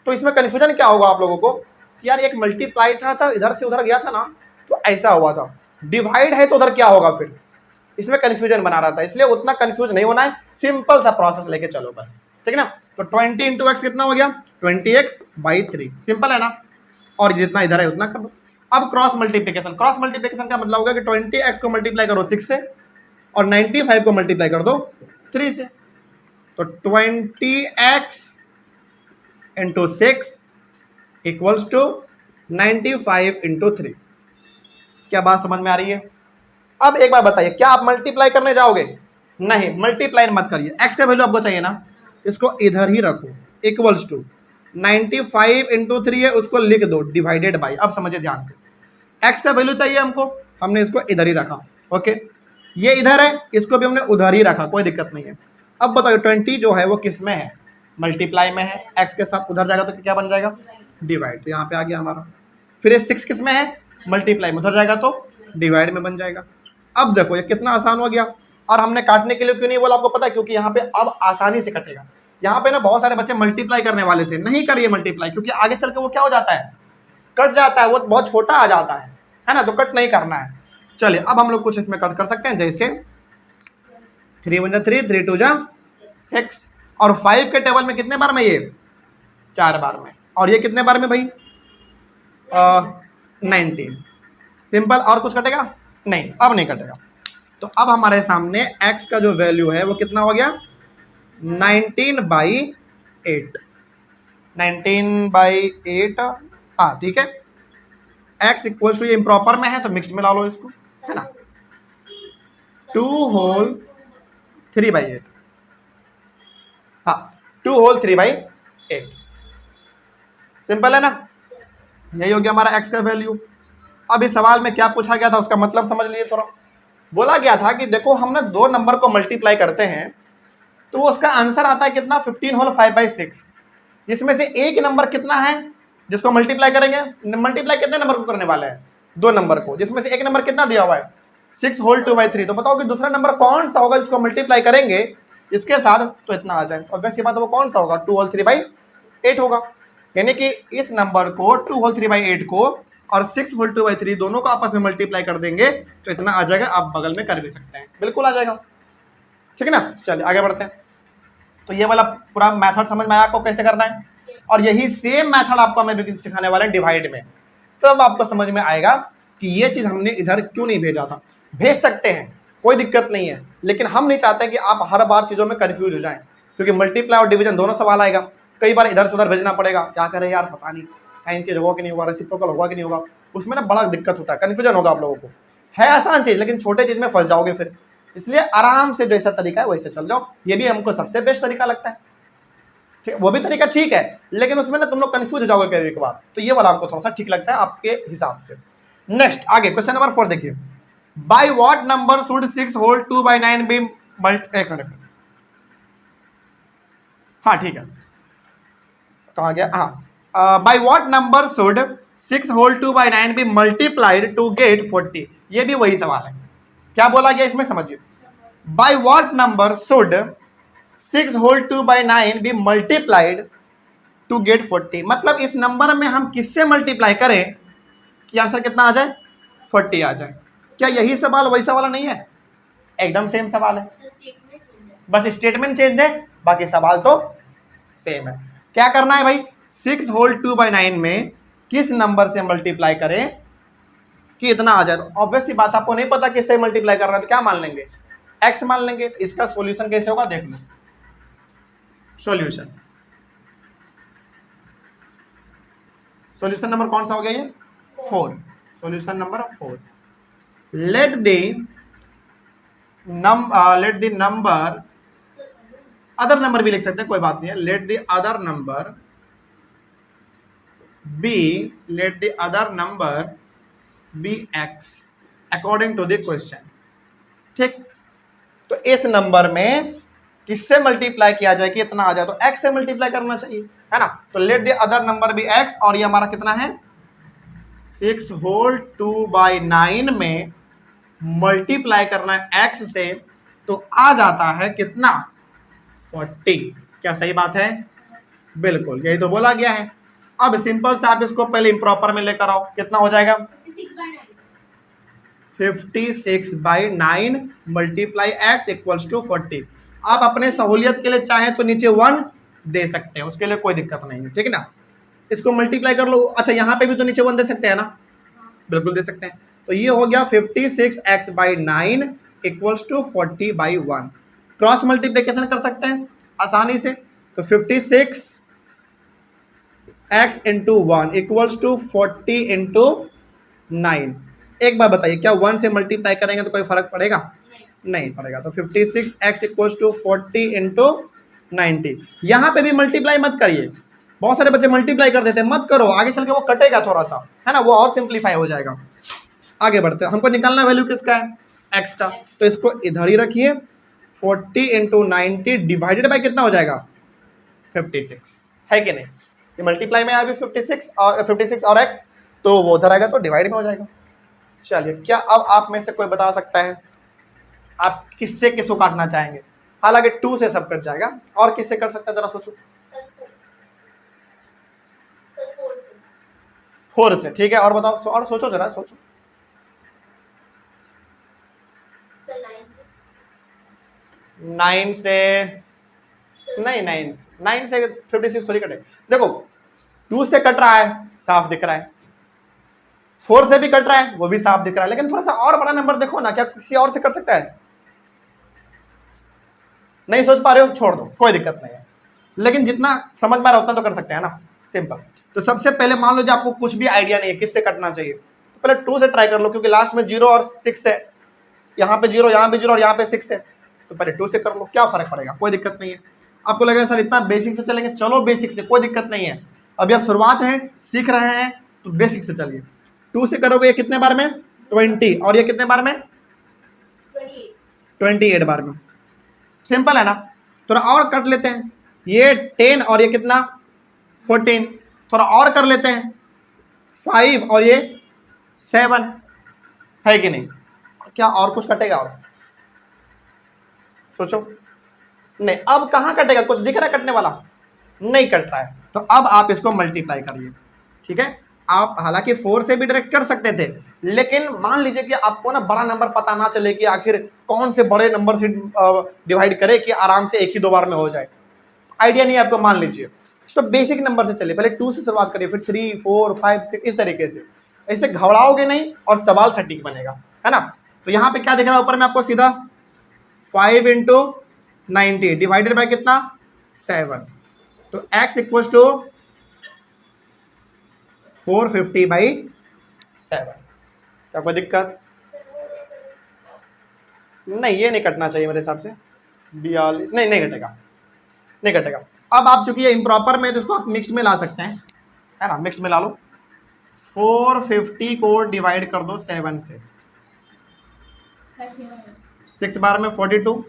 तो इसमें कंफ्यूजन क्या होगा आप लोगों को, यार एक मल्टीप्लाई था इधर से उधर गया था ना, तो ऐसा हुआ था, डिवाइड है तो उधर क्या होगा, फिर इसमें कंफ्यूजन बना रहा था। इसलिए उतना कंफ्यूज नहीं होना है, सिंपल सा प्रोसेस लेके चलो बस, ठीक है ना। तो 20 इंटू एक्स कितना हो गया? 20x/3। सिंपल है ना। और जितना इधर है उतना कर लो। अब क्रॉस मल्टीप्लिकेशन का मतलब होगा कि 20x को मल्टीप्लाई करो 6 से और 95 को मल्टीप्लाई कर दो 3 से। तो 20x into 6 equals to 95 into 3। क्या बात समझ में आ रही है? अब एक बार बताइए, क्या आप मल्टीप्लाई करने जाओगे? नहीं, मल्टीप्लाई मत करिए। एक्स का वैल्यू आपको चाहिए ना, इसको इधर ही रखो, इक्वल्स टू 95 इंटू 3 है, उसको लिख दो डिवाइडेड बाई। अब समझिए ध्यान से, एक्स का वैल्यू चाहिए हमको, हमने इसको इधर ही रखा। ओके, ये इधर है, इसको भी हमने उधर ही रखा, कोई दिक्कत नहीं है। अब बताओ 20 जो है वो किस में है? मल्टीप्लाई में है। एक्स के साथ उधर जाएगा तो क्या बन जाएगा? डिवाइड। तो यहाँ पे आ गया हमारा। फिर ये 6 किस में है? मल्टीप्लाई में। उधर जाएगा तो डिवाइड में बन जाएगा। अब देखो ये कितना आसान हो गया। और हमने काटने के लिए क्यों नहीं बोला आपको पता है? क्योंकि यहाँ पे अब आसानी से कटेगा। यहाँ पे ना बहुत सारे बच्चे मल्टीप्लाई करने वाले थे, नहीं करिए मल्टीप्लाई, क्योंकि आगे चल के वो क्या हो जाता है? कट जाता है, वो बहुत छोटा आ जाता है ना, तो कट नहीं करना है। चलिए अब हम लोग कुछ इसमें कट कर सकते हैं, जैसे 3 1 3, 3 2 6, और 5 के टेबल में कितने बार में? ये 4 बार में। और ये कितने बार में भाई? 19। सिंपल। और कुछ कटेगा? नहीं, अब नहीं कटेगा। तो अब हमारे सामने x का जो वैल्यू है वो कितना हो गया? 19/8। 19/8, हाँ ठीक है। x इक्वल टू, ये इम्प्रॉपर में है तो मिक्स में ला लो इसको, है ना। 2 होल 3/8, हाँ 2 होल 3/8। सिंपल है ना। यही हो गया हमारा x का वैल्यू। अब इस सवाल में क्या पूछा गया था उसका मतलब समझ लीजिए थोड़ा। बोला गया था कि देखो हम ना 2 नंबर को मल्टीप्लाई करते हैं तो उसका आंसर आता है कितना? 15 होल 5/6। जिसमें से एक नंबर कितना है जिसको मल्टीप्लाई करेंगे? मल्टीप्लाई कितने नंबर को करने वाले हैं? 2 नंबर को। जिसमें से एक नंबर कितना दिया हुआ है? 6 होल 2/3। तो बताओ कि दूसरा नंबर कौन सा होगा जिसको मल्टीप्लाई करेंगे इसके साथ तो इतना आ जाए। और वैसी बात है वो कौन सा होगा? 2 होल 3/8 होगा। यानी कि इस नंबर को 2 होल 3/8 को और 6 होल 2/3 दोनों को आपस में मल्टीप्लाई कर देंगे तो इतना आ जाएगा। आप बगल में कर भी सकते हैं, बिल्कुल आ जाएगा। ठीक है ना। चलिए आगे बढ़ते हैं। तो ये वाला पूरा मेथड समझ में आया आपको कैसे करना है। और यही सेम मेथड आपको हमें भी सिखाने वाले हैं डिवाइड में। तब आपको समझ में आएगा कि ये चीज़ हमने इधर क्यों नहीं भेजा था। भेज सकते हैं, कोई दिक्कत नहीं है, लेकिन हम नहीं चाहते कि आप हर बार चीज़ों में कन्फ्यूज हो जाएं, क्योंकि मल्टीप्लाई और डिवीजन दोनों सवाल आएगा। कई बार इधर से उधर भेजना पड़ेगा, क्या करें यार पता नहीं, साइन चेंज होगा कि नहीं होगा, रेसिप्रोकल होगा कि नहीं होगा, उसमें ना बड़ा दिक्कत होता है, कन्फ्यूजन होगा आप लोगों को। है आसान चीज़ लेकिन छोटे चीज़ में फंस जाओगे फिर। इसलिए आराम से जैसा तरीका है वैसे चल जाओ। ये भी हमको सबसे बेस्ट तरीका लगता है। ठीक, वो भी तरीका ठीक है, लेकिन उसमें ना तुम लोग कंफ्यूज हो जाओगे कई एक बार, तो ये वाला हमको थोड़ा सा ठीक लगता है आपके हिसाब से। नेक्स्ट आगे क्वेश्चन नंबर 4 देखिए। By what number should 6 whole 2/9 be हाँ ठीक है, कहाँ गया? हाँ, by what number should 6 whole 2/9 be multiplied to get 40। ये भी वही सवाल है। क्या बोला गया इसमें समझिए। By what number should 6 whole 2/9 be multiplied to get 40। मतलब इस नंबर में हम किससे मल्टीप्लाई करें कि आंसर कितना आ जाए? 40 आ जाए। क्या यही सवाल वैसा वाला नहीं है? एकदम सेम सवाल है, बस स्टेटमेंट चेंज है, बाकी सवाल तो सेम है। क्या करना है भाई? 6 होल 2/9 में किस नंबर से मल्टीप्लाई करें कि इतना आ जाए। तो ऑब्वियस सी बात, आपको नहीं पता किससे मल्टीप्लाई करना है तो क्या मान लेंगे? x मान लेंगे। इसका सॉल्यूशन कैसे होगा देख लो। सॉल्यूशन नंबर कौन सा हो गया? ये 4। Solution number 4। Let the number other number भी लिख सकते हैं, कोई बात नहीं है। Let the other number be x according to the question. ठीक, तो इस नंबर में किससे मल्टीप्लाई किया जाए कि इतना आ जाए, तो x से मल्टीप्लाई करना चाहिए, है ना। तो let the other number be x, और ये हमारा कितना है? 6 होल 2/9 में मल्टीप्लाई करना है x से, तो आ जाता है कितना? 40। क्या सही बात है? बिल्कुल, यही तो बोला गया है। अब सिंपल से आप इसको पहले इम्प्रॉपर में लेकर आओ, कितना हो जाएगा? 56/9 मल्टीप्लाई x इक्वल्स टू 40। आप अपने सहूलियत के लिए चाहें तो नीचे 1 दे सकते हैं, उसके लिए कोई दिक्कत नहीं है, ठीक है ना। इसको मल्टीप्लाई कर लो। अच्छा यहाँ पे भी तो नीचे 1 दे सकते हैं ना, बिल्कुल दे सकते हैं। तो ये हो गया 56x/9 equals to 40/1। Cross multiplication कर सकते हैं आसानी से। तो 56 x into 1 equals to 40 into 9। एक बार बताइए, क्या 1 से मल्टीप्लाई करेंगे तो कोई फर्क पड़ेगा? नहीं पड़ेगा। तो 56x इक्वल्स टू 40 इंटू 90। यहाँ पे भी मल्टीप्लाई मत करिए, बहुत सारे बच्चे मल्टीप्लाई कर देते हैं, मत करो, आगे चल के वो कटेगा थोड़ा सा, है ना, वो और सिंप्लीफाई हो जाएगा। आगे बढ़ते हैं, हमको निकालना वैल्यू किसका है? x का। तो इसको इधर ही रखिए, 40 इंटू 90 डिवाइडेड बाई कितना हो जाएगा? 56, है कि नहीं? ये मल्टीप्लाई में अभी 56 और x, तो वो उधर आएगा तो डिवाइड में हो जाएगा। चलिए, क्या अब आप में से कोई बता सकता है आप किससे किसको काटना चाहेंगे? हालांकि 2 से सब कट जाएगा, और किससे कर सकता है जरा सोचो। 4 से, ठीक है, और बताओ, और सोचो जरा, सोचो। 9 से नहीं, 9 से 56 थोड़ी कटे। देखो 2 से कट रहा है, साफ दिख रहा है, 4 से भी कट रहा है, वो भी साफ दिख रहा है, लेकिन थोड़ा सा और बड़ा नंबर देखो ना, क्या किसी और से कर सकता है? नहीं सोच पा रहे हो, छोड़ दो, कोई दिक्कत नहीं है, लेकिन जितना समझ में आ रहा है उतना तो कर सकते हैं ना, सिंपल। तो सबसे पहले मान लो जो आपको कुछ भी आइडिया नहीं है किससे कटना चाहिए, तो पहले 2 से ट्राई कर लो, क्योंकि लास्ट में 0 और 6 है, यहाँ पे 0, यहाँ पे 0 और यहाँ पे 6 है, तो पहले 2 से कर लो, क्या फर्क पड़ेगा, कोई दिक्कत नहीं है। आपको लगेगा सर इतना बेसिक से चलेंगे, चलो बेसिक से, कोई दिक्कत नहीं है, अभी आप शुरुआत है, सीख रहे हैं, तो बेसिक से चलिए। 2 से करोगे ये कितने बार में? 20, और ये कितने बार में? 28 बार में। सिंपल है ना? थोड़ा और कट लेते हैं, ये 10 और ये कितना? 14। थोड़ा और कर लेते हैं, 5 और ये 7, है कि नहीं? क्या और कुछ कटेगा? और सोचो, नहीं, अब कहाँ कटेगा? कुछ दिख रहा है कटने वाला? नहीं कट रहा है, तो अब आप इसको मल्टीप्लाई करिए, ठीक है। आप हालांकि 4 से भी डायरेक्ट कर सकते थे, लेकिन मान लीजिए कि आपको ना बड़ा नंबर पता ना चले कि आखिर कौन से बड़े नंबर से डिवाइड करे कि आराम से 1 ही 2 बार में हो जाए, आइडिया नहीं है आपको, मान लीजिए, तो बेसिक नंबर से चलिए, पहले 2 से शुरुआत करिए, फिर 3, 4, 5, 6, इस तरीके से, ऐसे घबराओगे नहीं और सवाल सटीक बनेगा, है ना। तो यहाँ पे क्या दिख रहा है ऊपर में आपको? सीधा 5 इंटू 90 डिवाइडेड बाय कितना? 7, तो x इक्वल टू 450/7। क्या कोई दिक्कत? नहीं, ये नहीं कटना चाहिए मेरे हिसाब से, 42, नहीं कटेगा, नहीं कटेगा। अब आप चूंकि ये इम्प्रॉपर में, तो इसको आप मिक्स में ला सकते हैं, है ना, मिक्स में ला लो। 450 को डिवाइड कर दो 7 से, 6 बार में 42,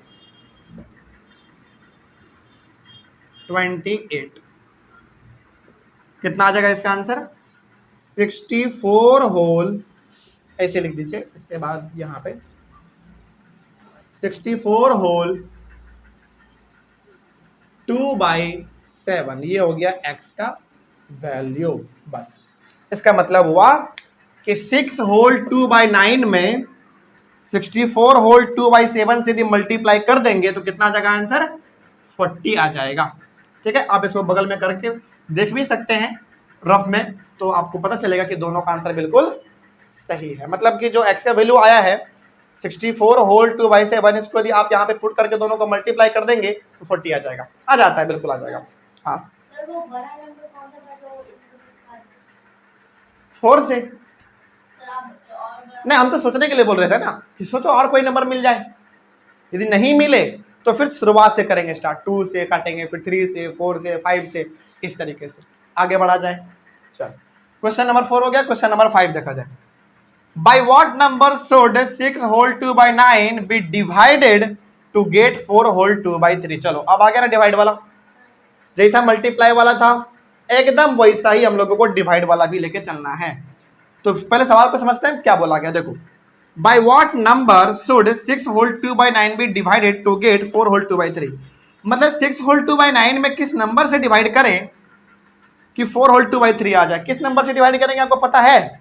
28, कितना आ जाएगा इसका आंसर? 64 होल, ऐसे लिख दीजिए, इसके बाद यहाँ पे 64 होल 2/7, ये हो गया x का वैल्यू। बस इसका मतलब हुआ कि 6 होल 2/9 में 64 होल 2/7 से यदि मल्टीप्लाई कर देंगे तो कितना आ जाएगा आंसर? 40 आ जाएगा, ठीक है। आप इसको बगल में करके देख भी सकते हैं रफ में, तो आपको पता चलेगा कि दोनों का आंसर बिल्कुल सही है। मतलब कि जो x का वैल्यू आया है 64 होल 2/7, इसको यदि आप यहाँ पे पुट करके दोनों को मल्टीप्लाई कर देंगे तो 40 आ जाएगा, आ जाता है, बिल्कुल आ जाएगा। हाँ, 4 से नहीं, हम तो सोचने के लिए बोल रहे थे ना कि सोचो और कोई नंबर मिल जाए, यदि नहीं मिले तो फिर शुरुआत से करेंगे स्टार्ट, 2 से काटेंगे, फिर 3 से, 4 से, 5 से, इस तरीके से आगे बढ़ा जाए। चलो, क्वेश्चन नंबर 4 हो गया। क्वेश्चन नंबर 5 देखा जाए। By what number should 6 whole 2/9 be divided to get 4 whole 2/3? चलो, अब आ गया ना डिवाइड वाला, जैसा मल्टीप्लाई वाला था एकदम वैसा ही हम लोगों को डिवाइड वाला भी लेके चलना है। तो पहले सवाल को समझते हैं क्या बोला गया। देखो, by what number should 6 whole 2/9 be divided to get 4 whole 2/3? मतलब 6 whole 2/9 में किस नंबर से डिवाइड करें कि 4 whole 2/3 आ जाए? किस नंबर से डिवाइड करेंगे आपको पता है?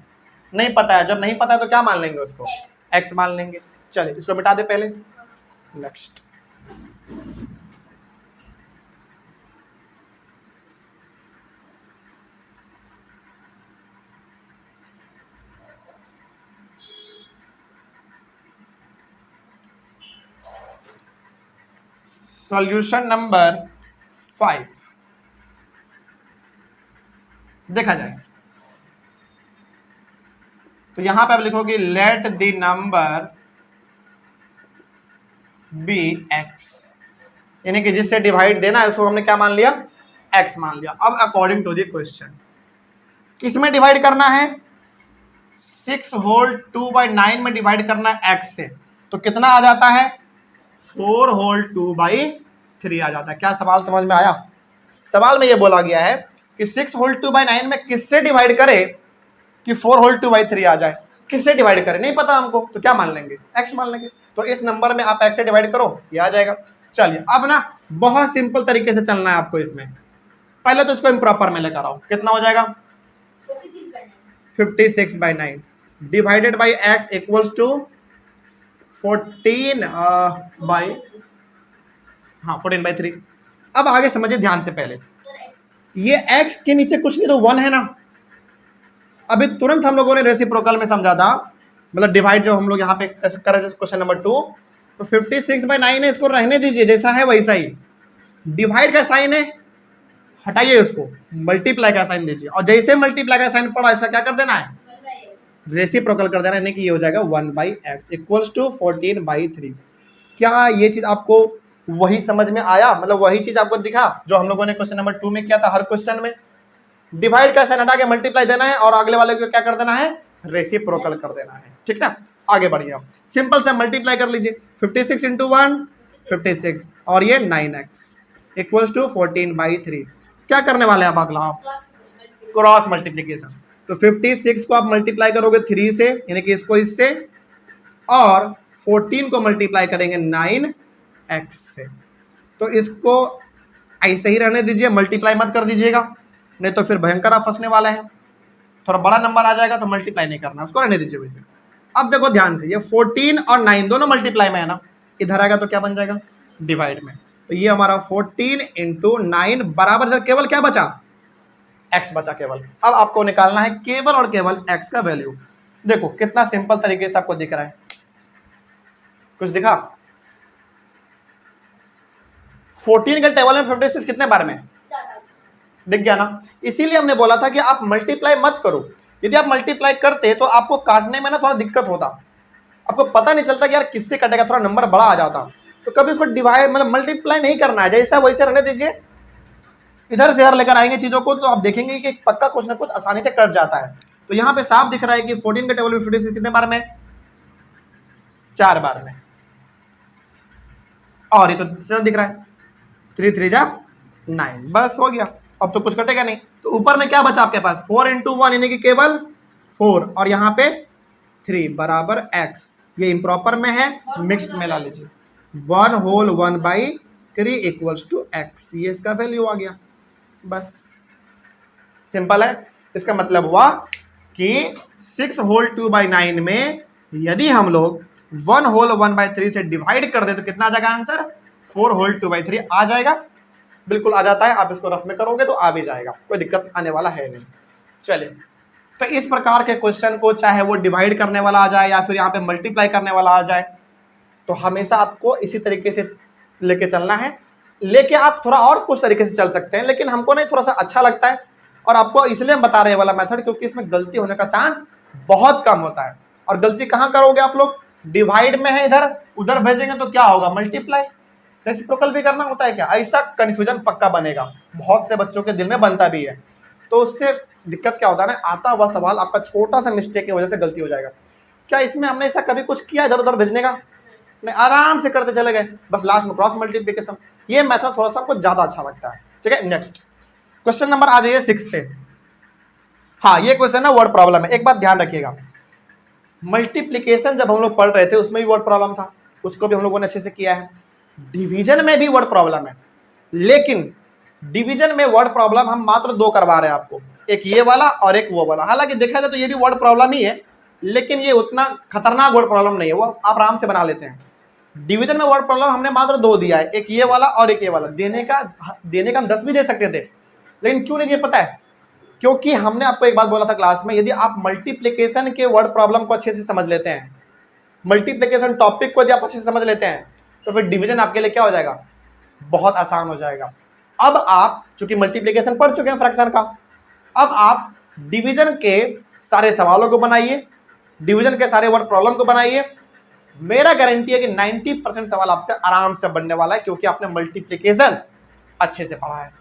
नहीं पता है। जब नहीं पता है तो क्या मान लेंगे उसको? x मान लेंगे। चलिए, इसको मिटा दे पहले, नेक्स्ट। Solution number 5। देखा जाए। तो यहां पे आप लिखोगे let the number be x, यानी कि जिससे डिवाइड देना है उसको हमने क्या मान लिया, एक्स मान लिया। अब अकॉर्डिंग टू द क्वेश्चन किसमें डिवाइड करना है, 6 होल 2/9 में डिवाइड करना है एक्स से, तो कितना आ जाता है 4 होल 2/3 आ जाता है। क्या सवाल समझ में आया? सवाल में ये बोला गया है कि 6 होल 2/9 में किससे डिवाइड करे कि 4 होल 2/3 आ जाए। किससे डिवाइड करें नहीं पता हमको, तो क्या मान लेंगे, एक्स मान लेंगे। तो इस नंबर में आप एक्स से डिवाइड करो, ये आ जाएगा। चलिए अब ना बहुत सिंपल तरीके से चलना है आपको इसमें। पहले तो इसको इम्प्रॉपर में लेकर आओ, कितना हो जाएगा 56/9 divided by x equals to 14/3। अब आगे समझिए ध्यान से, पहले ये x के नीचे कुछ नहीं तो 1 है ना। अभी तुरंत हम लोगों ने रेसिप्रोकल में समझा था, मतलब डिवाइड जो हम लोग यहाँ पे कर रहे थे क्वेश्चन नंबर 2, तो 56/9 है, इसको रहने दीजिए जैसा है वैसा ही। डिवाइड का साइन है, हटाइए उसको, मल्टीप्लाई का साइन दीजिए, और जैसे मल्टीप्लाई का साइन पड़ा ऐसा क्या कर देना है, रेसिप्रोकल कर देना है, यानी कि ये हो जाएगा 1/x इक्वल्स टू 14/3। क्या ये चीज आपको वही समझ में आया, मतलब वही चीज आपको दिखा जो हम लोगों ने क्वेश्चन नंबर 2 में किया था। हर क्वेश्चन में डिवाइड का साइन हटा के मल्टीप्लाई देना है और अगले वाले को क्या कर देना है, रेसिप्रोकल कर देना है, ठीक ना। आगे बढ़िए, सिंपल से मल्टीप्लाई कर लीजिए, 56 इंटू 1 56 और ये 9x इक्वल्स टू 14/3। क्या करने वाले हैं आप अगला, क्रॉस मल्टीप्लीकेशन। तो 56 को आप मल्टीप्लाई करोगे 3 से, यानी कि इसको इससे, और 14 को मल्टीप्लाई करेंगे 9x से। तो इसको ऐसे ही रहने दीजिए, मल्टीप्लाई मत कर दीजिएगा, नहीं तो फिर भयंकर आप फंसने वाला है। थोड़ा बड़ा नंबर आ जाएगा तो मल्टीप्लाई नहीं करना, उसको रहने दीजिए वैसे। अब देखो ध्यान से, ये 14 और 9 दोनों मल्टीप्लाई में है ना, इधर आएगा तो क्या बन जाएगा, डिवाइड में। तो ये हमारा 14 इंटू 9 बराबर सर केवल क्या बचा, x बचा केवल। अब आपको निकालना है केवल और केवल x का वैल्यू। देखो कितना सिंपल तरीके से आपको दिख रहा है, कुछ दिखा। 14 के टेबल में 56 कितने बार में दिख गया ना। इसीलिए हमने बोला था कि आप मल्टीप्लाई मत करो। यदि आप मल्टीप्लाई करते तो आपको काटने में ना थोड़ा दिक्कत होता, आपको पता नहीं चलता कि यार किससे कटेगा, थोड़ा नंबर बड़ा आ जाता। तो कभी उसको डिवाइड मतलब मल्टीप्लाई नहीं करना है, जैसा वैसे रहने दीजिए। इधर से इधर लेकर आएंगे चीजों को तो आप देखेंगे कि पक्का कुछ ना कुछ आसानी से कट जाता है। तो यहाँ पे साफ दिख रहा है कि 14 के टेबल में 56 कितने बार में, 4 बार में। और ये तो सीधा दिख रहा है 3 3 जा 9, बस हो गया। अब तो कुछ कटेगा नहीं। तो ऊपर में क्या बचा आपके पास, 4 इंटू 1 यानी कि केवल 4, और यहाँ पे 3 बराबर x। ये इम्प्रॉपर में है, मिक्स्ड में ला लीजिए। 1 होल 1/3 इक्वल्स टू x, ये इसका वैल्यू आ गया। बस सिंपल है। इसका मतलब हुआ कि 6 होल 2/9 में यदि हम लोग 1 होल 1/3 से डिवाइड कर दे तो कितना आ जाएगा आंसर, 4 होल 2/3 आ जाएगा। बिल्कुल आ जाता है, आप इसको रफ में करोगे तो आ भी जाएगा, कोई दिक्कत आने वाला है नहीं। चलिए, तो इस प्रकार के क्वेश्चन को चाहे वो डिवाइड करने वाला आ जाए या फिर यहाँ पे मल्टीप्लाई करने वाला आ जाए, तो हमेशा आपको इसी तरीके से लेके चलना है। लेके आप थोड़ा और कुछ तरीके से चल सकते हैं, लेकिन हमको नहीं थोड़ा सा अच्छा लगता है और आपको इसलिए हम बता रहे हैं वाला मेथड, क्योंकि इसमें गलती होने का चांस बहुत कम होता है। और गलती कहाँ करोगे आप लोग, डिवाइड में है, इधर उधर भेजेंगे तो क्या होगा, मल्टीप्लाई। रेसिप्रोकल भी करना होता है क्या, ऐसा कंफ्यूजन पक्का बनेगा, बहुत से बच्चों के दिल में बनता भी है। तो उससे दिक्कत क्या होता है ना, आता हुआ सवाल आपका छोटा सा मिस्टेक की वजह से गलती हो जाएगा। क्या इसमें हमने ऐसा कभी कुछ किया इधर उधर भेजने का, नहीं, आराम से करते चले गए, बस लास्ट में क्रॉस मल्टीप्लिकेशन। ये मेथड थोड़ा सा आपको ज्यादा अच्छा लगता है, ठीक है। नेक्स्ट क्वेश्चन नंबर आ जाइए 6 पे। हाँ, ये क्वेश्चन है वर्ड प्रॉब्लम है। एक बात ध्यान रखिएगा, मल्टीप्लिकेशन जब हम लोग पढ़ रहे थे उसमें भी वर्ड प्रॉब्लम था, उसको भी हम लोगों ने अच्छे से किया है। डिवीजन में भी वर्ड प्रॉब्लम है, लेकिन डिवीजन में वर्ड प्रॉब्लम हम मात्र 2 करवा रहे हैं आपको, एक ये वाला और एक वो वाला। हालांकि देखा जाए तो ये भी वर्ड प्रॉब्लम ही है, लेकिन ये उतना खतरनाक वर्ड प्रॉब्लम नहीं है, वो आप आराम से बना लेते हैं। डिवीजन में वर्ड प्रॉब्लम हमने मात्र 2 दिया है, एक ये वाला और एक ये वाला। देने का हम 10 भी दे सकते थे, लेकिन क्यों नहीं दिए पता है, क्योंकि हमने आपको एक बात बोला था क्लास में, यदि आप मल्टीप्लिकेशन के वर्ड प्रॉब्लम को अच्छे से समझ लेते हैं, मल्टीप्लिकेशन टॉपिक को यदि आप अच्छे से समझ लेते हैं, तो फिर डिवीजन आपके लिए क्या हो जाएगा, बहुत आसान हो जाएगा। अब आप चूंकि मल्टीप्लिकेशन पढ़ चुके हैं फ्रैक्शन का, अब आप डिवीजन के सारे सवालों को बनाइए, डिवीजन के सारे वर्ड प्रॉब्लम को बनाइए। मेरा गारंटी है कि 90% सवाल आपसे आराम से बनने वाला है, क्योंकि आपने मल्टीप्लिकेशन अच्छे से पढ़ा है,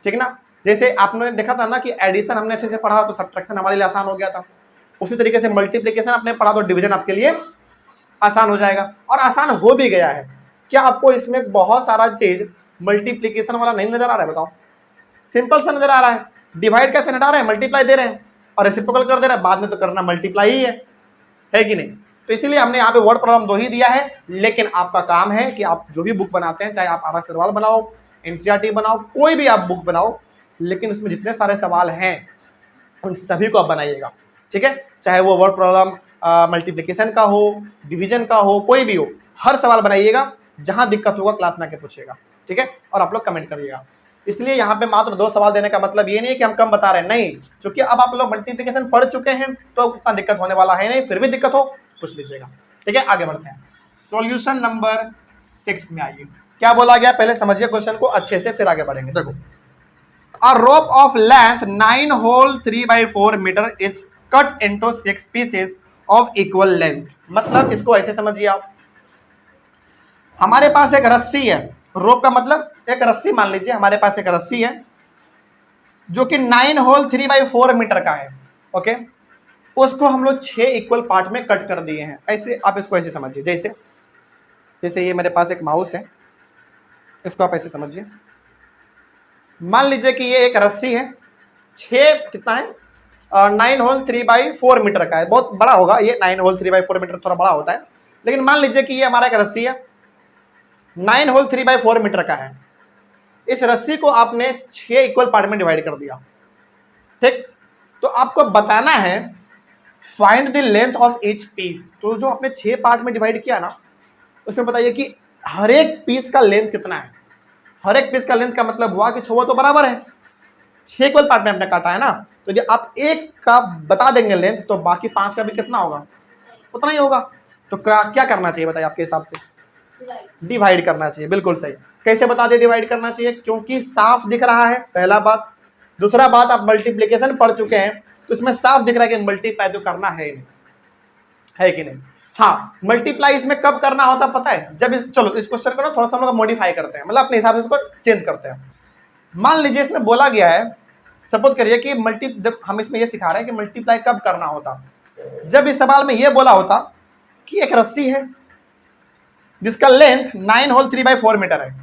ठीक ना। जैसे आपने देखा था ना कि एडिशन हमने अच्छे से पढ़ा तो सब्ट्रैक्शन हमारे लिए आसान हो गया था, उसी तरीके से मल्टीप्लिकेशन आपने पढ़ा तो डिवीजन आपके लिए आसान हो जाएगा, और आसान हो भी गया है। क्या आपको इसमें बहुत सारा चीज मल्टीप्लिकेशन वाला नहीं नजर आ रहा है? बताओ, सिंपल सा नजर आ रहा है। डिवाइड कैसे हटा रहे हैं? मल्टीप्लाई दे रहे हैं और रेसिप्रोकल कर दे रहे हैं, बाद में तो करना मल्टीप्लाई ही है कि नहीं। तो इसीलिए हमने यहाँ पे वर्ड प्रॉब्लम 2 ही दिया है, लेकिन आपका काम है कि आप जो भी बुक बनाते हैं, चाहे आप आरा सरवाल बनाओ, एनसीईआरटी बनाओ, कोई भी आप बुक बनाओ, लेकिन उसमें जितने सारे सवाल हैं उन सभी को आप बनाइएगा, ठीक है। चाहे वो वर्ड प्रॉब्लम मल्टीप्लिकेशन का हो, डिवीजन का हो, कोई भी हो, हर सवाल बनाइएगा। जहां दिक्कत होगा क्लास में आके पूछिएगा, ठीक है, और आप लोग कमेंट करिएगा। इसलिए यहाँ पे मात्र 2 सवाल देने का मतलब ये नहीं है कि हम कम बता रहे हैं, नहीं, क्योंकि अब आप लोग मल्टीप्लिकेशन पढ़ चुके हैं तो उतना दिक्कत होने वाला है नहीं। फिर भी दिक्कत हो पूछ लीजिएगा, ठीक है। आगे बढ़ते हैं, सॉल्यूशन नंबर 6 में आइए। क्या बोला गया पहले समझिए क्वेश्चन को अच्छे से, फिर आगे बढ़ेंगे। देखो, a rope of length 9 whole 3/4 metre is cut into 6 pieces of equal length। मतलब इसको ऐसे समझिए आप, हमारे पास एक रस्सी है, रोप का मतलब एक रस्सी मान लीजिए, हमारे पास एक रस्सी है जो कि 9 होल 3/4 मीटर का है, ओके। उसको हम लोग 6 इक्वल पार्ट में कट कर दिए हैं। ऐसे आप इसको ऐसे समझिए, जैसे जैसे ये मेरे पास एक माउस है, इसको आप ऐसे समझिए। मान लीजिए कि ये एक रस्सी है, 6 कितना है 9 होल 3/4 मीटर का है, बहुत बड़ा होगा ये 9 होल 3/4 मीटर, थोड़ा बड़ा होता है, लेकिन मान लीजिए कि ये हमारा एक रस्सी है 9 होल 3/4 मीटर का है। इस रस्सी को आपने 6 इक्वल पार्ट में डिवाइड कर दिया, ठीक। तो आपको बताना है find the length of each piece. तो जो आपने 6 पार्ट में डिवाइड किया ना, उसमें बताइए कि हर एक पीस का लेंथ कितना है। हर एक पीस का लेंथ का मतलब हुआ कि 6 तो बराबर है, 6 इक्वल पार्ट में आपने काटा है ना, तो जब आप एक का बता देंगे लेंथ तो बाकी 5 का भी कितना होगा, उतना ही होगा। तो क्या करना चाहिए बताइए आपके हिसाब से? डिवाइड करना चाहिए, बिल्कुल सही। कैसे बता दे डिवाइड करना चाहिए? क्योंकि साफ दिख रहा है, पहला बात। दूसरा बात, आप मल्टीप्लिकेशन पढ़ चुके हैं तो इसमें साफ दिख रहा है कि मल्टीप्लाई तो करना है नहीं, है कि नहीं। हाँ, मल्टीप्लाई इसमें कब करना होता पता है? जब चलो इस क्वेश्चन को ना थोड़ा सा हम लोग मॉडिफाई करते हैं, मतलब अपने हिसाब से इसको चेंज करते हैं। मान लीजिए इसमें बोला गया है, सपोज करिए कि हम इसमें ये सिखा रहे हैं कि मल्टीप्लाई कब करना होता, जब इस सवाल में ये बोला होता कि एक रस्सी है जिसका लेंथ 9 होल 3/4 मीटर है,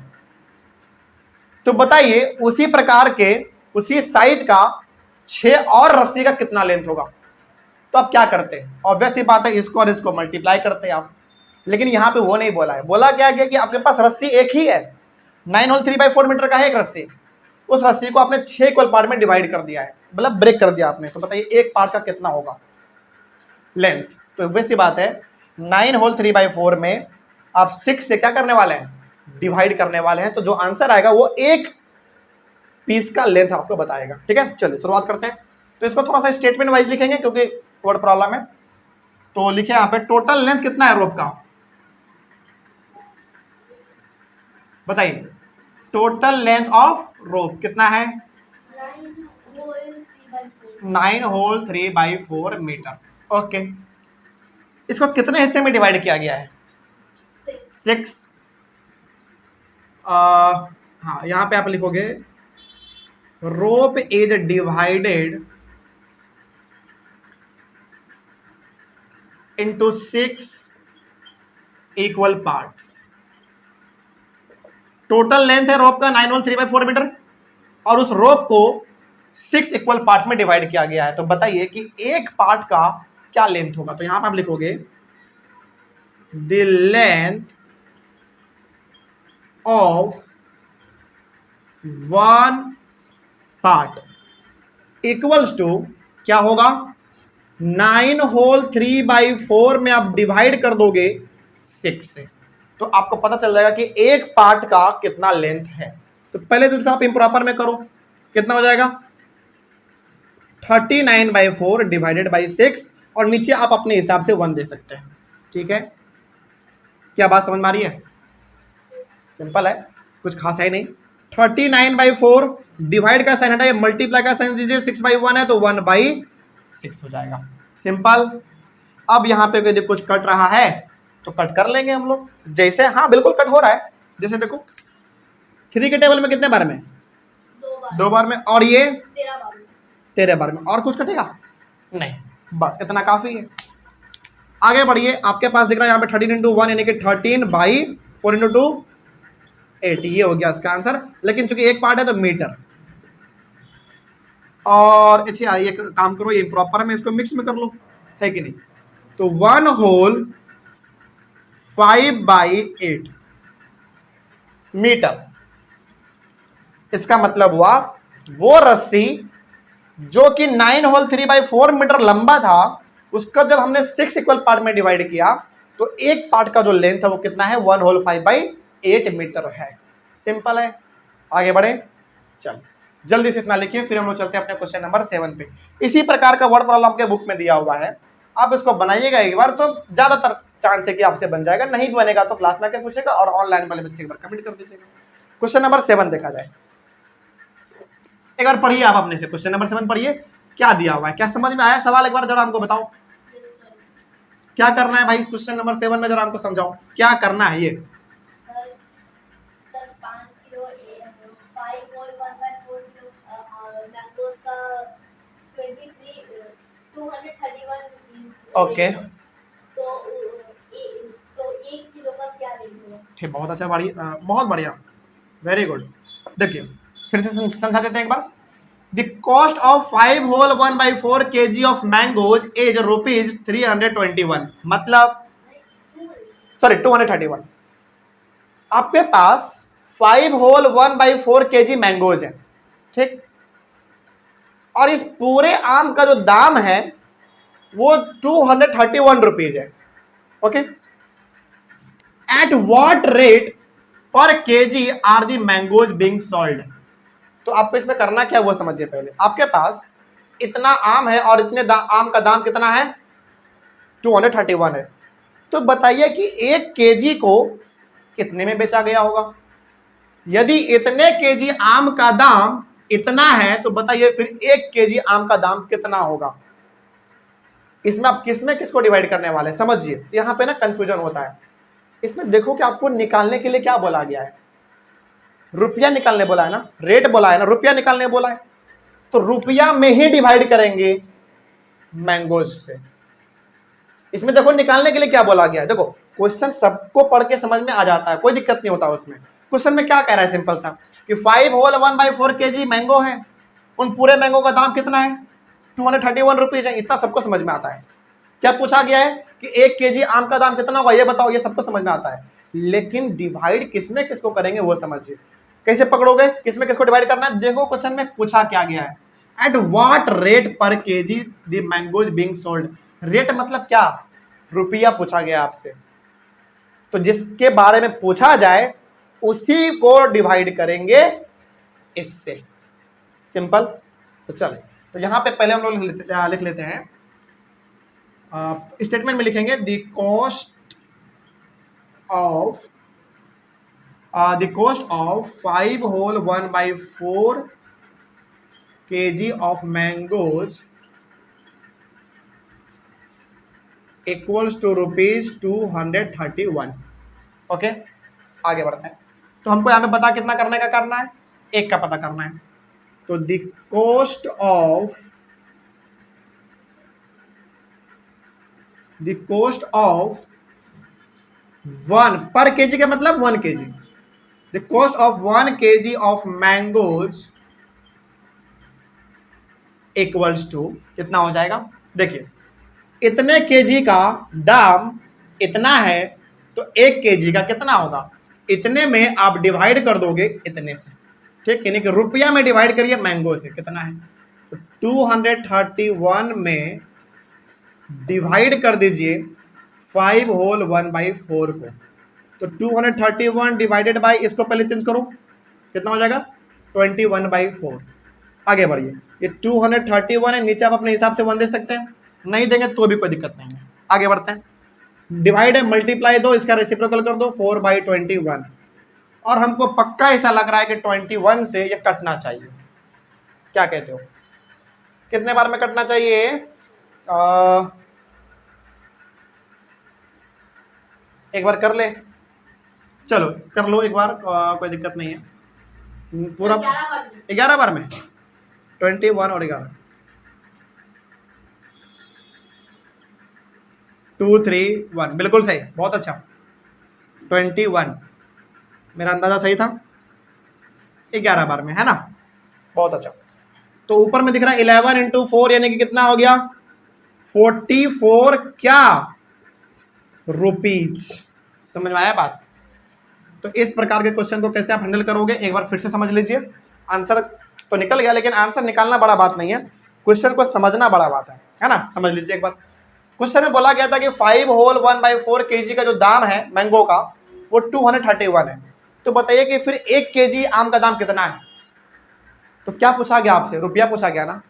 तो बताइए उसी प्रकार के उसी साइज का 6 और रस्सी का कितना लेंथ होगा। तो आप क्या करते हैं? ऑब्वियस सी बात है, इसको और इसको मल्टीप्लाई करते हैं आप। लेकिन यहां पे वो नहीं बोला है, बोला क्या गया कि आपके पास रस्सी एक ही है, 9 होल 3/4 मीटर का है एक रस्सी, उस रस्सी को आपने 6 इक्वल पार्ट में डिवाइड कर दिया है, मतलब ब्रेक कर दिया आपने। तो बताइए एक पार्ट का कितना होगा लेंथ। तो ऑब्वियस सी बात है 9 होल 3/4 में आप 6 से क्या करने वाले हैं, डिवाइड करने वाले हैं। तो जो आंसर आएगा वो एक पीस का लेंथ आपको बताएगा, ठीक है। चलिए शुरुआत करते हैं। तो इसको थोड़ा सा स्टेटमेंट वाइज लिखेंगे क्योंकि वर्ड प्रॉब्लम है। तो लिखे यहाँ पे टोटल लेंथ कितना है रोप का, बताइए। टोटल लेंथ ऑफ रोप कितना है? 9 होल 3/4 मीटर, ओके। इसको कितने हिस्से में डिवाइड किया गया है? 6। हाँ, यहां पे आप लिखोगे rope is divided into 6 equal parts. Total length है रोप का 9 होल 3/4 मीटर, और उस रोप को 6 इक्वल पार्ट में डिवाइड किया गया है। तो बताइए कि एक पार्ट का क्या लेंथ होगा। तो यहां पर आप लिखोगे the length of 1 part equals to क्या होगा, 9 होल 3/4 में आप डिवाइड कर दोगे 6 से, तो आपको पता चल जाएगा कि एक पार्ट का कितना लेंथ है। तो पहले तो इसको आप इम्प्रॉपर में करो, कितना हो जाएगा 39/4 डिवाइडेड बाई 6, और नीचे आप अपने हिसाब से 1 दे सकते हैं, ठीक है। क्या बात समझ में आ रही है? सिंपल है, कुछ खास है नहीं। 39/4 डिवाइड का साइन हटाइए, मल्टीप्लाई का साइन दीजिए, 6/1 है तो 1/6 हो जाएगा। सिंपल। अब यहाँ पे यदि कुछ कट रहा है तो कट कर लेंगे हम लोग, जैसे हाँ बिल्कुल कट हो रहा है। जैसे देखो 3 के टेबल में कितने बार में? 2 बार में। और ये 13 बार में। और कुछ कटेगा नहीं, बस इतना काफी है। आगे बढ़िए, आपके पास दिख रहा है यहाँ पे 13 × 1 यानी कि 13/4 × 2 8, ये हो गया इसका आंसर। लेकिन चूंकि एक पार्ट है तो मीटर। और अच्छा ये काम करो, ये प्रॉपर में इसको मिक्स में कर लो, है कि नहीं? तो 1 होल 5/8 मीटर। इसका मतलब हुआ वो रस्सी जो कि 9 होल 3/4 मीटर लंबा था, उसका जब हमने 6 इक्वल पार्ट में डिवाइड किया तो एक पार्ट का जो लेंथ है वो कितना है? 1 होल 5/8 मीटर है। सिंपल है। आगे बढ़े, चल जल्दी से इतना लिखिए, फिर हम लोग चलते हैं अपने क्वेश्चन नंबर 7 पे। इसी प्रकार का वर्ड प्रॉब्लम आपके बुक में दिया हुआ है, आप इसको बनाइएगा एक बार तो ज्यादातर चांस है कि आपसे बन जाएगा। नहीं बनेगा तो क्लास में आके पूछेगा और ऑनलाइन वाले बच्चे एक बार कमेंट कर दीजिएगा। क्वेश्चन नंबर 7 देखा जाए, एक बार पढ़िए आप अपने से। क्वेश्चन नंबर 7 पढ़िए, क्या दिया हुआ है, क्या समझ में आया सवाल? एक बार जरा हमको बताओ क्या करना है भाई। क्वेश्चन नंबर 7 में जरा हमको समझाओ क्या करना है। ये सर 5 किलो 5 और 1/4 किलो मैंगोज का 231 रुपीस। ओके, तो 1 किलो का क्या रेट होगा? ठीक, बहुत अच्छा, बहुत बढ़िया, वेरी गुड। देखिए फिर से समझा देते हैं एक बार। The cost of 5 whole 1/4 kg of mangoes is ₹321। मतलब सॉरी 231। आपके पास 5 होल 1/4 kg मैंगोज है, ठीक, और इस पूरे आम का जो दाम है वो 231 रुपीज है। Okay, at what rate per kg are the mangoes being sold. तो आपको इसमें करना क्या है वो समझिए। पहले आपके पास इतना आम है और इतने आम का दाम कितना है? 231 है। तो बताइए कि 1 केजी को कितने में बेचा गया होगा? यदि इतने केजी आम का दाम इतना है तो बताइए फिर 1 केजी आम का दाम कितना होगा? इसमें आप किसमें किसको डिवाइड करने वाले हैं समझिए, यहां पे ना कंफ्यूजन होता है। इसमें देखो कि आपको निकालने के लिए क्या बोला गया है, रुपया निकालने बोला है ना, रेट बोला है ना, रुपया निकालने बोला है, तो रुपया में ही डिवाइड करेंगे मैंगोज से। इसमें देखो निकालने के लिए क्या बोला गया है, देखो क्वेश्चन सबको पढ़ के समझ में आ जाता है, कोई दिक्कत नहीं होता उसमें। क्वेश्चन में क्या कह रहा है सिंपल सा कि 5 होल 1/4 kg मैंगो है, उन पूरे मैंगो का दाम कितना है? 231 रुपीज है। इतना सबको समझ में आता है। क्या पूछा गया है कि 1 केजी आम का दाम कितना होगा ये बताओ, ये सबको समझ में आता है। लेकिन डिवाइड किसमें किसको करेंगे वो समझिए। कैसे पकड़ोगे किसमें किसको डिवाइड करना है? देखो क्वेश्चन में पूछा क्या गया है, eight what rate per KG the mangoes being sold. Rate मतलब क्या? रुपया पूछा गया आपसे, तो जिसके बारे में पूछा जाए उसी को डिवाइड करेंगे इससे। सिंपल। तो चले, तो यहां पे पहले हम लोग लिख लेते हैं, स्टेटमेंट में लिखेंगे the cost of 5 whole 1/4 kg of mangoes equals to ₹231। Okay, आगे बढ़ते हैं। तो हमको यहाँ पे पता कितना करने का करना है, 1 का पता करना है। तो द कॉस्ट ऑफ 1 पर केजी का मतलब 1 kg, the cost of 1 kg of mangoes equals to कितना हो जाएगा? देखिए इतने केजी का दाम इतना है तो 1 केजी का कितना होगा? इतने में आप डिवाइड कर दोगे इतने से, ठीक, यानी कि रुपया में डिवाइड करिए मैंगो से, कितना है? तो 231 में डिवाइड कर दीजिए 5 होल 1/4 को। तो 231 डिवाइडेड बाई, इसको पहले चेंज करो, कितना हो जाएगा? 21/4। आगे बढ़िए, ये 231 है, नीचे आप अपने हिसाब से 1 दे सकते हैं, नहीं देंगे तो भी कोई दिक्कत नहीं है। आगे बढ़ते हैं, डिवाइड है, मल्टीप्लाई दो, इसका रेसिप्रोकल कर दो 4/21। और हमको पक्का ऐसा लग रहा है कि 21 से ये कटना चाहिए, क्या कहते हो? कितने बार में कटना चाहिए? एक बार कर ले, चलो कर लो एक बार, कोई दिक्कत नहीं है। पूरा 11 बार में 21 और 11 2 3 1 बिल्कुल सही, बहुत अच्छा। 21 मेरा अंदाजा सही था, 11 बार में, है ना? बहुत अच्छा। तो ऊपर में दिख रहा है 11 इंटू 4 यानी कि कितना हो गया? 44 क्या रुपीज। समझ में आया बात? तो इस प्रकार के क्वेश्चन को कैसे आप हैंडल करोगे एक बार फिर से समझ लीजिए। आंसर तो निकल गया, लेकिन आंसर निकालना बड़ा बात नहीं है, क्वेश्चन को समझना बड़ा बात है ना? समझ लीजिए एक बार। क्वेश्चन में बोला गया था कि 5 होल 1/4 kg का जो दाम है मैंगो का वो 231 है। तो बताइए कि फिर 1 kg आम का दाम कितना है? तो क्या पूछा गया आपसे? रुपया पूछा गया ना,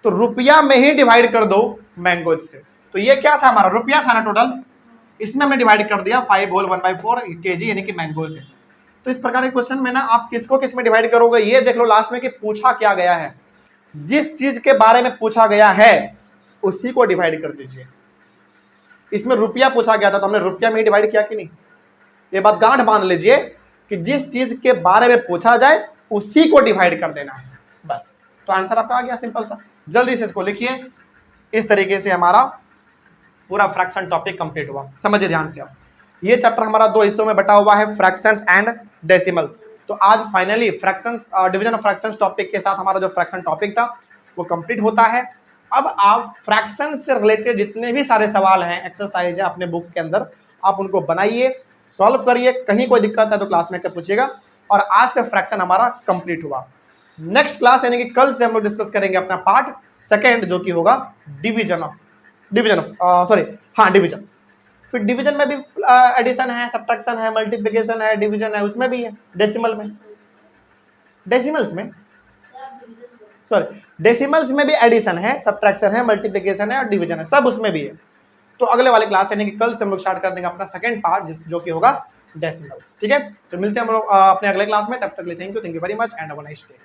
तो रुपया में ही डिवाइड कर दो मैंगो से। तो ये क्या था हमारा? रुपया था ना टोटल, इसमें हमने डिवाइड कर दिया 5 होल 1/4 kg यानी कि मैंगो से। तो इस प्रकार के क्वेश्चन में ना आप किसको किस में डिवाइड करोगे ये देख लो लास्ट में कि पूछा क्या गया है। जिस चीज के बारे में पूछा गया है उसी को डिवाइड कर दीजिए। इसमें रुपया पूछा गया था तो हमने रुपया में ही डिवाइड किया कि नहीं? ये बात गांठ बांध लीजिए कि जिस चीज के बारे में पूछा जाए उसी को डिवाइड कर देना है, बस। तो आंसर आपका आ गया, सिंपल सा। जल्दी से इसको लिखिए। इस तरीके से हमारा पूरा फ्रैक्शन टॉपिक कंप्लीट हुआ। समझिए ध्यान से आप, ये चैप्टर हमारा 2 हिस्सों में बटा हुआ है, फ्रैक्शंस एंड डेसिमल्स। तो आज finally fractions, division of fractions topic के साथ हमारा जो फ्रैक्शन टॉपिक था वो कंप्लीट होता है। अब आप फ्रैक्शन से रिलेटेड जितने भी सारे सवाल हैं, एक्सरसाइज है अपने बुक के अंदर, आप उनको बनाइए, सॉल्व करिए। कहीं कोई दिक्कत है तो क्लास में पूछिएगा। और आज से फ्रैक्शन हमारा कंप्लीट हुआ। नेक्स्ट क्लास यानी कि कल से हम लोग डिस्कस करेंगे अपना पार्ट सेकेंड, जो कि होगा डिवीजन डिवीजन। फिर डिवीजन में भी एडिशन है, सब्ट्रैक्शन है, मल्टीप्लिकेशन है, डिवीजन है, उसमें भी है। डेसिमल्स में भी एडिशन है, सब्ट्रैक्शन है, मल्टीप्लिकेशन है और डिवीजन है, सब उसमें भी है। तो अगले वाले क्लास यानी कि कल से हम लोग स्टार्ट कर देंगे अपना सेकंड पार्ट, जो कि होगा डेसिमल्स। ठीक है, तो मिलते हैं हम लोग अपने अगले क्लास में। तब तक के लिए thank you very much and have a nice day.